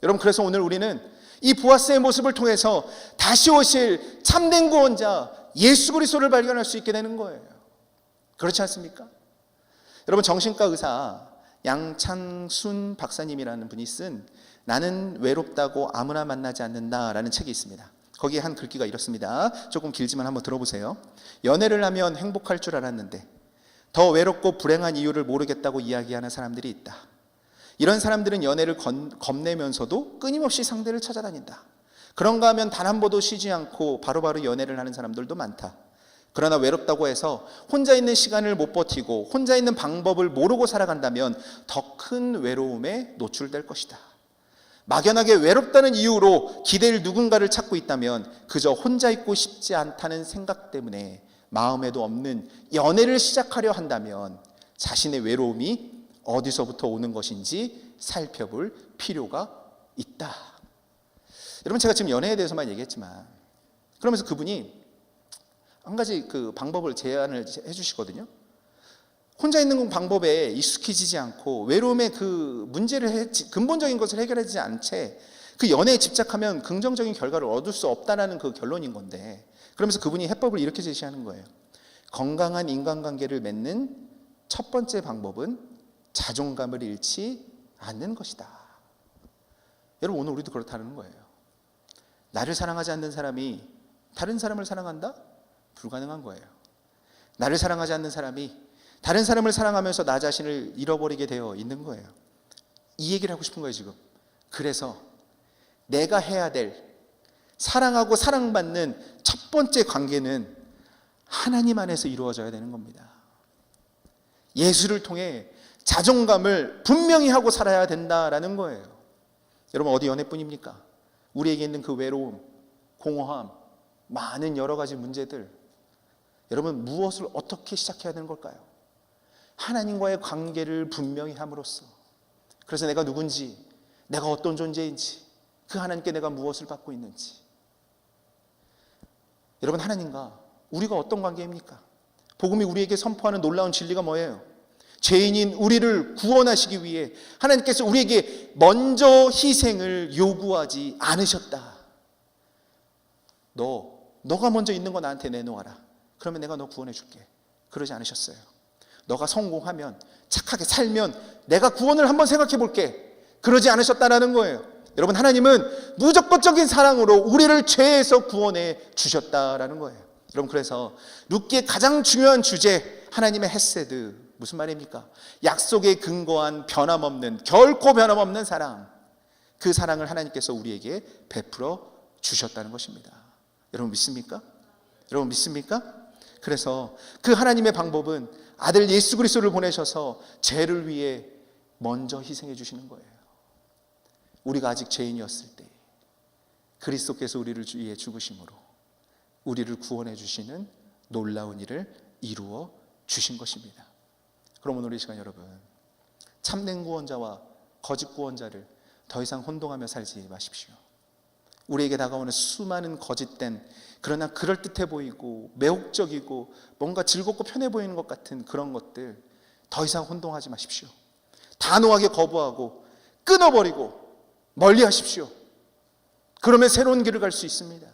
여러분, 그래서 오늘 우리는 이 보아스의 모습을 통해서 다시 오실 참된 구원자 예수 그리스도를 발견할 수 있게 되는 거예요. 그렇지 않습니까? 여러분, 정신과 의사 양창순 박사님이라는 분이 쓴 나는 외롭다고 아무나 만나지 않는다라는 책이 있습니다. 거기에 한 글귀가 이렇습니다. 조금 길지만 한번 들어보세요. 연애를 하면 행복할 줄 알았는데 더 외롭고 불행한 이유를 모르겠다고 이야기하는 사람들이 있다. 이런 사람들은 연애를 겁내면서도 끊임없이 상대를 찾아다닌다. 그런가 하면 단 한 번도 쉬지 않고 바로바로 연애를 하는 사람들도 많다. 그러나 외롭다고 해서 혼자 있는 시간을 못 버티고 혼자 있는 방법을 모르고 살아간다면 더 큰 외로움에 노출될 것이다. 막연하게 외롭다는 이유로 기댈 누군가를 찾고 있다면 그저 혼자 있고 싶지 않다는 생각 때문에 마음에도 없는 연애를 시작하려 한다면 자신의 외로움이 어디서부터 오는 것인지 살펴볼 필요가 있다. 여러분, 제가 지금 연애에 대해서만 얘기했지만 그러면서 그분이 한 가지 그 방법을 제안을 해주시거든요. 혼자 있는 방법에 익숙해지지 않고 외로움의 그 문제를 근본적인 것을 해결하지 않은 채 그 연애에 집착하면 긍정적인 결과를 얻을 수 없다는 그 결론인 건데, 그러면서 그분이 해법을 이렇게 제시하는 거예요. 건강한 인간관계를 맺는 첫 번째 방법은 자존감을 잃지 않는 것이다. 여러분, 오늘 우리도 그렇다는 거예요. 나를 사랑하지 않는 사람이 다른 사람을 사랑한다? 불가능한 거예요. 나를 사랑하지 않는 사람이 다른 사람을 사랑하면서 나 자신을 잃어버리게 되어 있는 거예요. 이 얘기를 하고 싶은 거예요, 지금. 그래서 내가 해야 될 사랑하고 사랑받는 첫 번째 관계는 하나님 안에서 이루어져야 되는 겁니다. 예수를 통해 자존감을 분명히 하고 살아야 된다라는 거예요. 여러분, 어디 연애뿐입니까? 우리에게 있는 그 외로움, 공허함, 많은 여러 가지 문제들, 여러분, 무엇을 어떻게 시작해야 되는 걸까요? 하나님과의 관계를 분명히 함으로써, 그래서 내가 누군지, 내가 어떤 존재인지, 그 하나님께 내가 무엇을 받고 있는지. 여러분, 하나님과 우리가 어떤 관계입니까? 복음이 우리에게 선포하는 놀라운 진리가 뭐예요? 죄인인 우리를 구원하시기 위해 하나님께서 우리에게 먼저 희생을 요구하지 않으셨다. 너가 먼저 있는 거 나한테 내놓아라. 그러면 내가 너 구원해 줄게. 그러지 않으셨어요. 너가 성공하면, 착하게 살면 내가 구원을 한번 생각해 볼게. 그러지 않으셨다라는 거예요. 여러분, 하나님은 무조건적인 사랑으로 우리를 죄에서 구원해 주셨다라는 거예요. 여러분, 그래서 룻기의 가장 중요한 주제, 하나님의 헤세드, 무슨 말입니까? 약속에 근거한 변함없는, 결코 변함없는 사랑, 그 사랑을 하나님께서 우리에게 베풀어 주셨다는 것입니다. 여러분, 믿습니까? 여러분, 믿습니까? 그래서 그 하나님의 방법은 아들 예수 그리스도를 보내셔서 죄를 위해 먼저 희생해 주시는 거예요. 우리가 아직 죄인이었을 때 그리스도께서 우리를 위해 죽으심으로 우리를 구원해 주시는 놀라운 일을 이루어 주신 것입니다. 그럼 오늘 이 시간 여러분, 참된 구원자와 거짓 구원자를 더 이상 혼동하며 살지 마십시오. 우리에게 다가오는 수많은 거짓된, 그러나 그럴듯해 보이고 매혹적이고 뭔가 즐겁고 편해 보이는 것 같은 그런 것들 더 이상 혼동하지 마십시오. 단호하게 거부하고 끊어버리고 멀리 하십시오. 그러면 새로운 길을 갈 수 있습니다.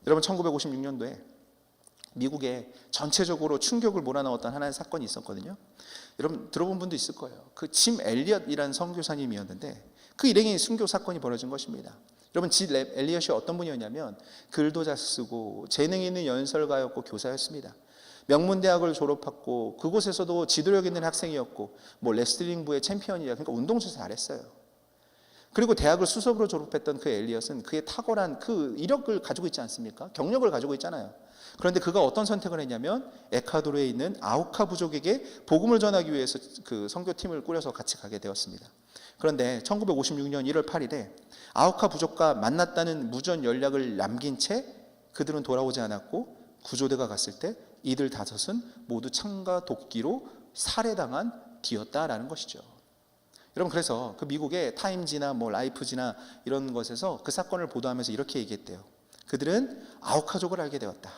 여러분, 1956년도에 미국에 전체적으로 충격을 몰아넣었던 하나의 사건이 있었거든요. 여러분, 들어본 분도 있을 거예요. 그 짐 엘리엇이라는 선교사님이었는데 그 일행의 순교 사건이 벌어진 것입니다. 여러분, 짐 엘리엇이 어떤 분이었냐면 글도 잘 쓰고 재능이 있는 연설가였고 교사였습니다. 명문대학을 졸업했고 그곳에서도 지도력 있는 학생이었고 레슬링부의 챔피언이라, 그러니까 운동도 잘했어요. 그리고 대학을 수석으로 졸업했던 그 엘리엇은 그의 탁월한 그 이력을 가지고 있지 않습니까? 경력을 가지고 있잖아요. 그런데 그가 어떤 선택을 했냐면 에콰도르에 있는 아우카 부족에게 복음을 전하기 위해서 그 선교팀을 꾸려서 같이 가게 되었습니다. 그런데 1956년 1월 8일에 아우카 부족과 만났다는 무전 연락을 남긴 채 그들은 돌아오지 않았고, 구조대가 갔을 때 이들 5은 모두 창과 도끼로 살해당한 뒤였다라는 것이죠. 여러분, 그래서 그 미국의 타임지나 라이프지나 이런 것에서 그 사건을 보도하면서 이렇게 얘기했대요. 그들은 아우카족을 알게 되었다.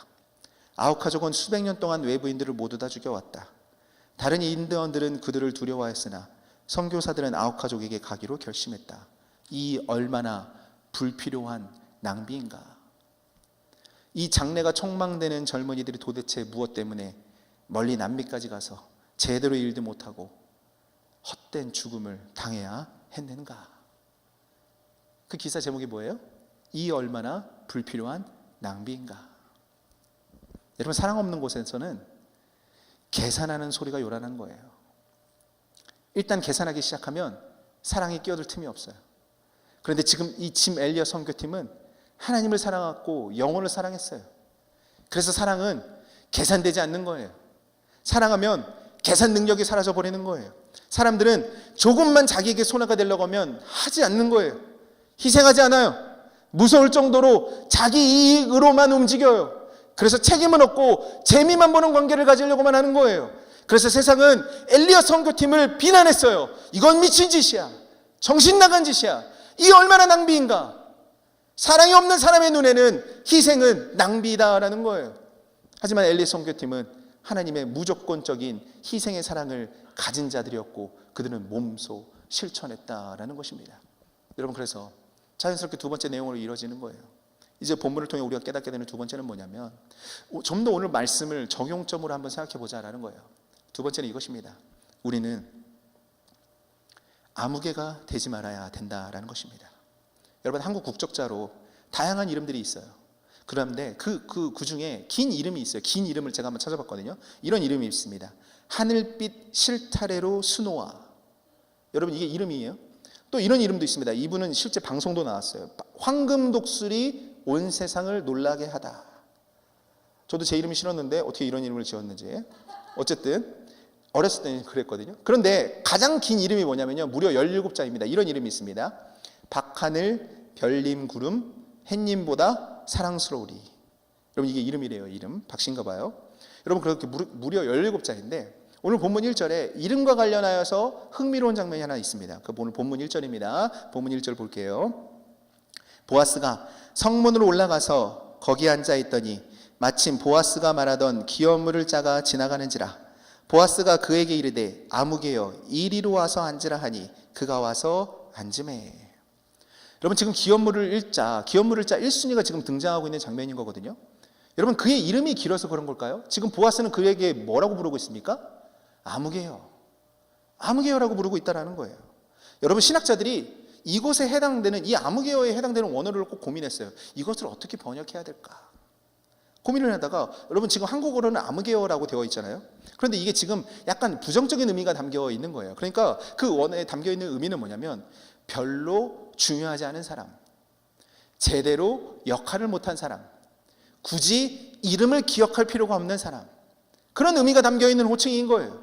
아우카족은 수백 년 동안 외부인들을 모두 다 죽여왔다. 다른 인디언들은 그들을 두려워했으나 선교사들은 아우카족에게 가기로 결심했다. 이 얼마나 불필요한 낭비인가. 이 장래가 촉망되는 젊은이들이 도대체 무엇 때문에 멀리 남미까지 가서 제대로 일도 못하고 헛된 죽음을 당해야 했는가. 그 기사 제목이 뭐예요? 이 얼마나 불필요한 낭비인가. 여러분, 사랑 없는 곳에서는 계산하는 소리가 요란한 거예요. 일단 계산하기 시작하면 사랑이 끼어들 틈이 없어요. 그런데 지금 이 짐 엘리엇 선교팀은 하나님을 사랑하고 영혼을 사랑했어요. 그래서 사랑은 계산되지 않는 거예요. 사랑하면 계산 능력이 사라져 버리는 거예요. 사람들은 조금만 자기에게 손해가 되려고 하면 하지 않는 거예요. 희생하지 않아요. 무서울 정도로 자기 이익으로만 움직여요. 그래서 책임은 없고 재미만 보는 관계를 가지려고만 하는 거예요. 그래서 세상은 엘리엇 선교팀을 비난했어요. 이건 미친 짓이야. 정신 나간 짓이야. 이 얼마나 낭비인가. 사랑이 없는 사람의 눈에는 희생은 낭비다라는 거예요. 하지만 엘리엇 선교팀은 하나님의 무조건적인 희생의 사랑을 가진 자들이었고 그들은 몸소 실천했다라는 것입니다. 여러분, 그래서 자연스럽게 두 번째 내용으로 이루어지는 거예요. 이제 본문을 통해 우리가 깨닫게 되는 두 번째는 뭐냐면, 좀 더 오늘 말씀을 적용점으로 한번 생각해 보자라는 거예요. 두 번째는 이것입니다. 우리는 아무개가 되지 말아야 된다라는 것입니다. 여러분, 한국 국적자로 다양한 이름들이 있어요. 그런데 그 중에 긴 이름이 있어요. 긴 이름을 제가 한번 찾아봤거든요. 이런 이름이 있습니다. 하늘빛 실타래로 수놓아. 여러분, 이게 이름이에요. 또 이런 이름도 있습니다. 이분은 실제 방송도 나왔어요. 황금 독수리 온 세상을 놀라게 하다. 저도 제 이름이 싫었는데 어떻게 이런 이름을 지었는지. 어쨌든 어렸을 때는 그랬거든요. 그런데 가장 긴 이름이 뭐냐면요, 무려 17자입니다. 이런 이름이 있습니다. 박하늘 별님 구름 햇님보다 사랑스러우리. 여러분, 이게 이름이래요. 이름 박씨인가 봐요. 여러분, 그렇게 무려 17자인데 오늘 본문 1절에 이름과 관련하여서 흥미로운 장면이 하나 있습니다. 그 오늘 본문 1절입니다. 본문 1절 볼게요. 보아스가 성문으로 올라가서 거기 앉아 있더니 마침 보아스가 말하던 기업물을 짜가 지나가는지라. 보아스가 그에게 이르되 아무개여 이리로 와서 앉으라 하니 그가 와서 앉으매. 여러분, 지금 기업물을 짜 1순위가 지금 등장하고 있는 장면인 거거든요. 여러분, 그의 이름이 길어서 그런 걸까요? 지금 보아스는 그에게 뭐라고 부르고 있습니까? 아무개여, 아무개여라고 부르고 있다는 거예요. 여러분, 신학자들이 이곳에 해당되는, 이 아무개여에 해당되는 원어를 꼭 고민했어요. 이것을 어떻게 번역해야 될까 고민을 하다가, 여러분, 지금 한국어로는 아무개여라고 되어 있잖아요. 그런데 이게 지금 약간 부정적인 의미가 담겨 있는 거예요. 그러니까 그 원어에 담겨 있는 의미는 뭐냐면 별로 중요하지 않은 사람, 제대로 역할을 못한 사람, 굳이 이름을 기억할 필요가 없는 사람, 그런 의미가 담겨 있는 호칭인 거예요.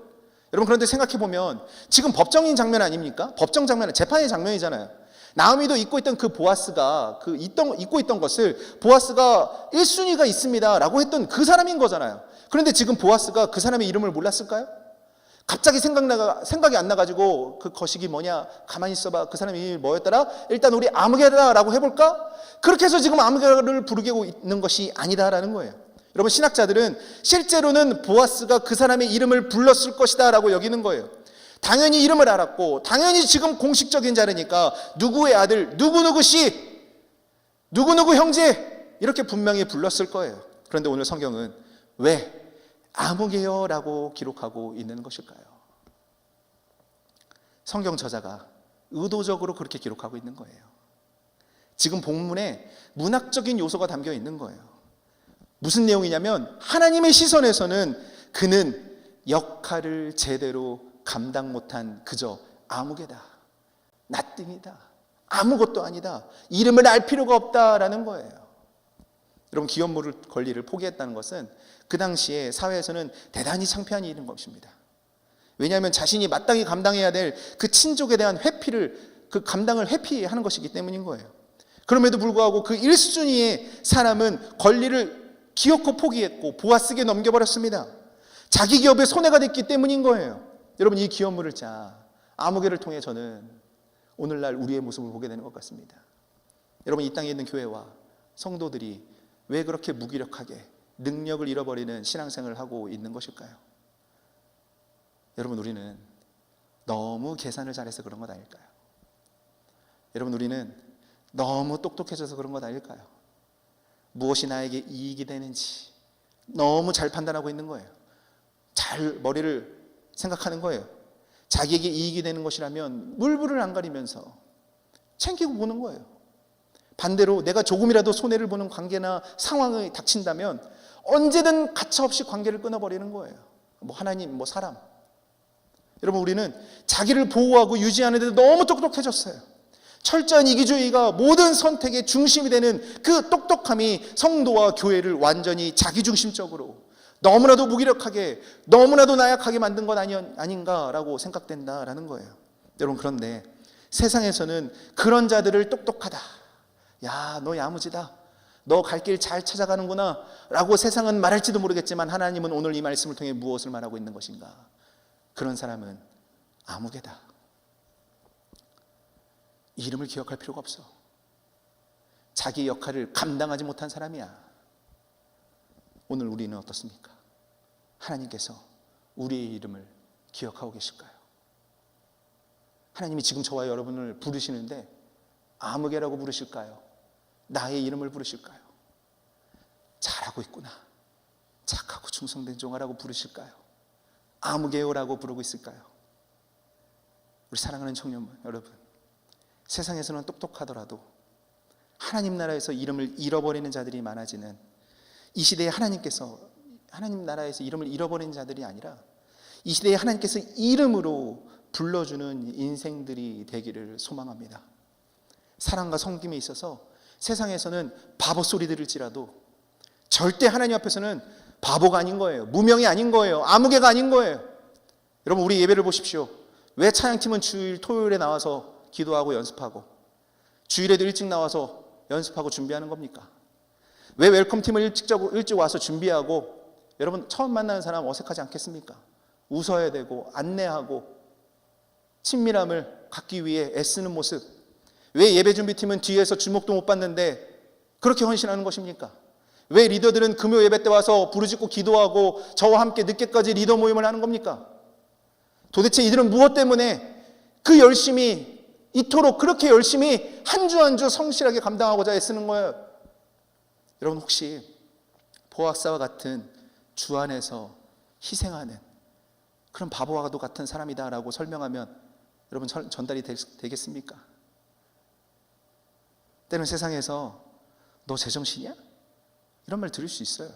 여러분, 그런데 생각해보면 지금 법정인 장면 아닙니까? 법정 장면은 재판의 장면이잖아요. 나오미도 입고 있던 그 보아스가 입고 있던 것을 보아스가 1순위가 있습니다 라고 했던 그 사람인 거잖아요. 그런데 지금 보아스가 그 사람의 이름을 몰랐을까요? 갑자기 생각이 안 나가지고 그 거식이 뭐냐, 가만히 있어봐, 그 사람의 이름이 뭐였더라, 일단 우리 아무개다라고 해볼까? 그렇게 해서 지금 아무개를 부르고 있는 것이 아니다라는 거예요. 여러분, 신학자들은 실제로는 보아스가 그 사람의 이름을 불렀을 것이다 라고 여기는 거예요. 당연히 이름을 알았고, 당연히 지금 공식적인 자리니까 누구의 아들, 누구누구 씨, 누구누구 형제, 이렇게 분명히 불렀을 거예요. 그런데 오늘 성경은 왜 아무개여라고 기록하고 있는 것일까요? 성경 저자가 의도적으로 그렇게 기록하고 있는 거예요. 지금 본문에 문학적인 요소가 담겨 있는 거예요. 무슨 내용이냐면 하나님의 시선에서는 그는 역할을 제대로 감당 못한 그저 아무개다, 나띵이다, 아무것도 아니다, 이름을 알 필요가 없다라는 거예요. 여러분, 기업물 권리를 포기했다는 것은 그 당시에 사회에서는 대단히 창피한 일인 것입니다. 왜냐하면 자신이 마땅히 감당해야 될 그 친족에 대한 그 감당을 회피하는 것이기 때문인 거예요. 그럼에도 불구하고 그 1순위의 사람은 권리를 기어코 포기했고 보아스에게 넘겨버렸습니다. 자기 기업에 손해가 됐기 때문인 거예요. 여러분, 이 기업물을 아무개를 통해 저는 오늘날 우리의 모습을 보게 되는 것 같습니다. 여러분, 이 땅에 있는 교회와 성도들이 왜 그렇게 무기력하게 능력을 잃어버리는 신앙생활을 하고 있는 것일까요? 여러분, 우리는 너무 계산을 잘해서 그런 것 아닐까요? 여러분, 우리는 너무 똑똑해져서 그런 것 아닐까요? 무엇이 나에게 이익이 되는지 너무 잘 판단하고 있는 거예요. 잘 머리를 생각하는 거예요. 자기에게 이익이 되는 것이라면 물불을 안 가리면서 챙기고 보는 거예요. 반대로 내가 조금이라도 손해를 보는 관계나 상황이 닥친다면 언제든 가차없이 관계를 끊어버리는 거예요. 하나님, 사람. 여러분, 우리는 자기를 보호하고 유지하는 데도 너무 똑똑해졌어요. 철저한 이기주의가 모든 선택의 중심이 되는 그 똑똑함이 성도와 교회를 완전히 자기중심적으로 너무나도 무기력하게, 너무나도 나약하게 만든 것 아닌가라고 생각된다라는 거예요. 여러분, 그런데 세상에서는 그런 자들을 똑똑하다, 야, 너 야무지다, 너 갈 길 잘 찾아가는구나 라고 세상은 말할지도 모르겠지만 하나님은 오늘 이 말씀을 통해 무엇을 말하고 있는 것인가? 그런 사람은 아무개다. 이름을 기억할 필요가 없어. 자기 역할을 감당하지 못한 사람이야. 오늘 우리는 어떻습니까? 하나님께서 우리의 이름을 기억하고 계실까요? 하나님이 지금 저와 여러분을 부르시는데 아무개라고 부르실까요? 나의 이름을 부르실까요? 잘하고 있구나, 착하고 충성된 종아라고 부르실까요? 아무개요라고 부르고 있을까요? 우리 사랑하는 청년 여러분, 세상에서는 똑똑하더라도 하나님 나라에서 이름을 잃어버리는 자들이 많아지는 이 시대에 하나님께서 하나님 나라에서 이름을 잃어버리는 자들이 아니라 이 시대에 하나님께서 이름으로 불러주는 인생들이 되기를 소망합니다. 사랑과 섬김에 있어서 세상에서는 바보 소리 들을지라도 절대 하나님 앞에서는 바보가 아닌 거예요. 무명이 아닌 거예요. 아무개가 아닌 거예요. 여러분, 우리 예배를 보십시오. 왜 찬양팀은 주일 토요일에 나와서 기도하고 연습하고 주일에도 일찍 나와서 연습하고 준비하는 겁니까? 왜 웰컴팀을 일찍 와서 준비하고 여러분 처음 만나는 사람 어색하지 않겠습니까? 웃어야 되고 안내하고 친밀함을 갖기 위해 애쓰는 모습. 왜 예배 준비팀은 뒤에서 주목도 못 받는데 그렇게 헌신하는 것입니까? 왜 리더들은 금요 예배 때 와서 부르짖고 기도하고 저와 함께 늦게까지 리더 모임을 하는 겁니까? 도대체 이들은 무엇 때문에 그 열심히 이토록 그렇게 열심히 한 주 한 주 성실하게 감당하고자 애쓰는 거예요? 여러분, 혹시 보아스와 같은 주 안에서 희생하는 그런 바보와도 같은 사람이다라고 설명하면 여러분 전달이 되겠습니까? 때는 세상에서 너 제정신이야? 이런 말 들을 수 있어요.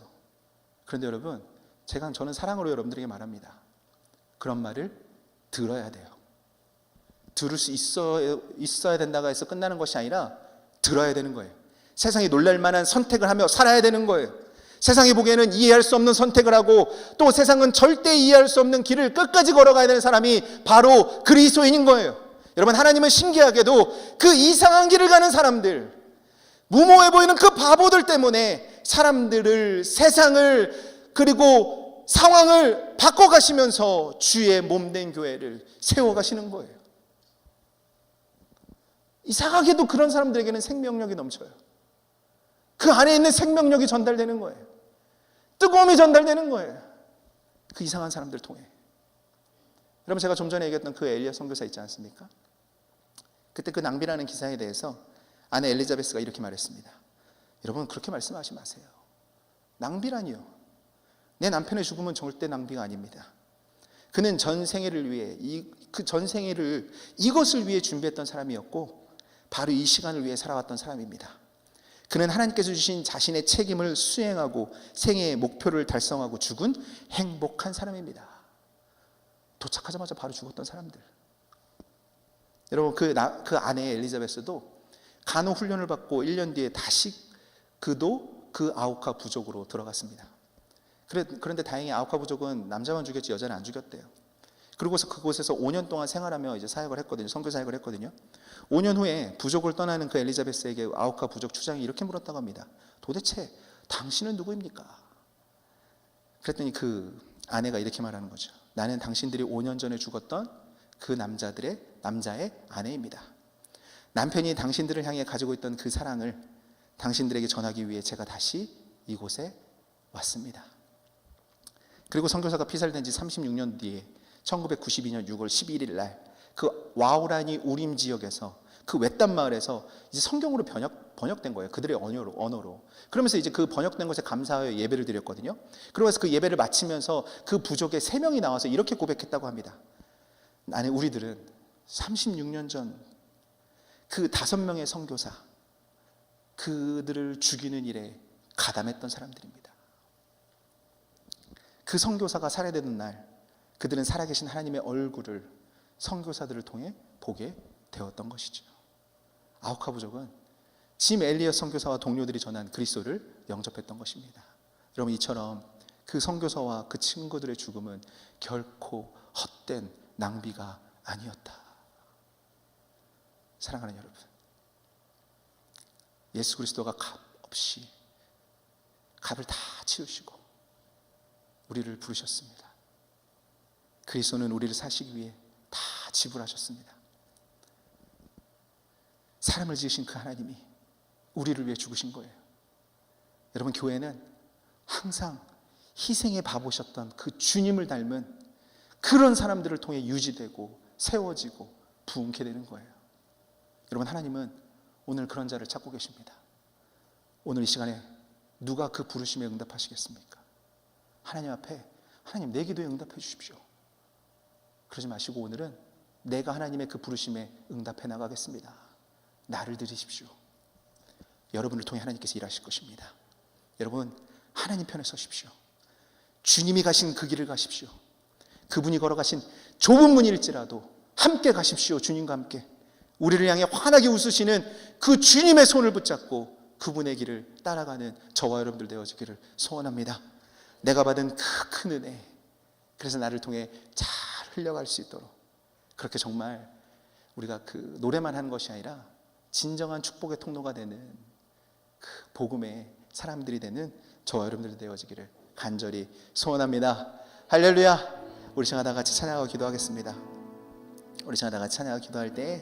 그런데 여러분, 저는 사랑으로 여러분들에게 말합니다. 그런 말을 들어야 돼요. 들을 수 있어야 된다고 해서 끝나는 것이 아니라 들어야 되는 거예요. 세상에 놀랄 만한 선택을 하며 살아야 되는 거예요. 세상이 보기에는 이해할 수 없는 선택을 하고 또 세상은 절대 이해할 수 없는 길을 끝까지 걸어가야 되는 사람이 바로 그리스도인인 거예요. 여러분, 하나님은 신기하게도 그 이상한 길을 가는 사람들, 무모해 보이는 그 바보들 때문에 사람들을, 세상을, 그리고 상황을 바꿔가시면서 주의 몸된 교회를 세워가시는 거예요. 이상하게도 그런 사람들에게는 생명력이 넘쳐요. 그 안에 있는 생명력이 전달되는 거예요. 뜨거움이 전달되는 거예요. 그 이상한 사람들 통해. 여러분, 제가 좀 전에 얘기했던 그 엘리야 선교사 있지 않습니까? 그때 그 낭비라는 기사에 대해서 아내 엘리자베스가 이렇게 말했습니다. 여러분, 그렇게 말씀하지 마세요. 낭비라니요. 내 남편의 죽음은 절대 낭비가 아닙니다. 그는 전 생애를 위해 전 생애를 이것을 위해 준비했던 사람이었고 바로 이 시간을 위해 살아왔던 사람입니다. 그는 하나님께서 주신 자신의 책임을 수행하고 생애의 목표를 달성하고 죽은 행복한 사람입니다. 도착하자마자 바로 죽었던 사람들. 여러분, 그 아내 엘리자베스도 간호 훈련을 받고 1년 뒤에 다시 그도 그 아우카 부족으로 들어갔습니다. 그런데 다행히 아우카 부족은 남자만 죽였지 여자는 안 죽였대요. 그리고서 그곳에서 5년 동안 생활하며 이제 사역을 했거든요. 선교 사역을 했거든요. 5년 후에 부족을 떠나는 그 엘리자베스에게 아우카 부족 추장이 이렇게 물었다고 합니다. 도대체 당신은 누구입니까? 그랬더니 그 아내가 이렇게 말하는 거죠. 나는 당신들이 5년 전에 죽었던 그 남자의 아내입니다. 남편이 당신들을 향해 가지고 있던 그 사랑을 당신들에게 전하기 위해 제가 다시 이곳에 왔습니다. 그리고 선교사가 피살된 지 36년 뒤에 1992년 6월 11일 날 그 와우라니 우림 지역에서 그 외딴 마을에서 이제 성경으로 번역된 거예요. 그들의 언어로. 그러면서 이제 그 번역된 것에 감사하여 예배를 드렸거든요. 그러면서 그 예배를 마치면서 그 부족의 3명이 나와서 이렇게 고백했다고 합니다. 우리들은 36년 전 그 5명의 선교사, 그들을 죽이는 일에 가담했던 사람들입니다. 그 선교사가 살해되는 날 그들은 살아계신 하나님의 얼굴을 선교사들을 통해 보게 되었던 것이죠. 아우카 부족은 짐 엘리엇 선교사와 동료들이 전한 그리스도를 영접했던 것입니다. 여러분, 이처럼 그 선교사와 그 친구들의 죽음은 결코 헛된 낭비가 아니었다. 사랑하는 여러분, 예수 그리스도가 값 없이 값을 다 치우시고 우리를 부르셨습니다. 그리스도는 우리를 사시기 위해 다 지불하셨습니다. 사람을 지으신 그 하나님이 우리를 위해 죽으신 거예요. 여러분, 교회는 항상 희생에 바보셨던 그 주님을 닮은 그런 사람들을 통해 유지되고 세워지고 부흥케 되는 거예요. 여러분, 하나님은 오늘 그런 자를 찾고 계십니다. 오늘 이 시간에 누가 그 부르심에 응답하시겠습니까? 하나님 앞에, 하나님 내 기도에 응답해 주십시오. 그러지 마시고 오늘은 내가 하나님의 그 부르심에 응답해 나가겠습니다. 나를 들으십시오. 여러분을 통해 하나님께서 일하실 것입니다. 여러분, 하나님 편에 서십시오. 주님이 가신 그 길을 가십시오. 그분이 걸어가신 좁은 문일지라도 함께 가십시오. 주님과 함께 우리를 향해 환하게 웃으시는 그 주님의 손을 붙잡고 그분의 길을 따라가는 저와 여러분들 되어지기를 소원합니다. 내가 받은 그 큰 은혜, 그래서 나를 통해 잘 흘려갈 수 있도록, 그렇게 정말 우리가 그 노래만 하는 것이 아니라 진정한 축복의 통로가 되는 그 복음의 사람들이 되는 저와 여러분들 되어지기를 간절히 소원합니다. 할렐루야. 우리 시간 다 같이 찬양하고 기도하겠습니다. 우리 시간 다 같이 찬양하고 기도할 때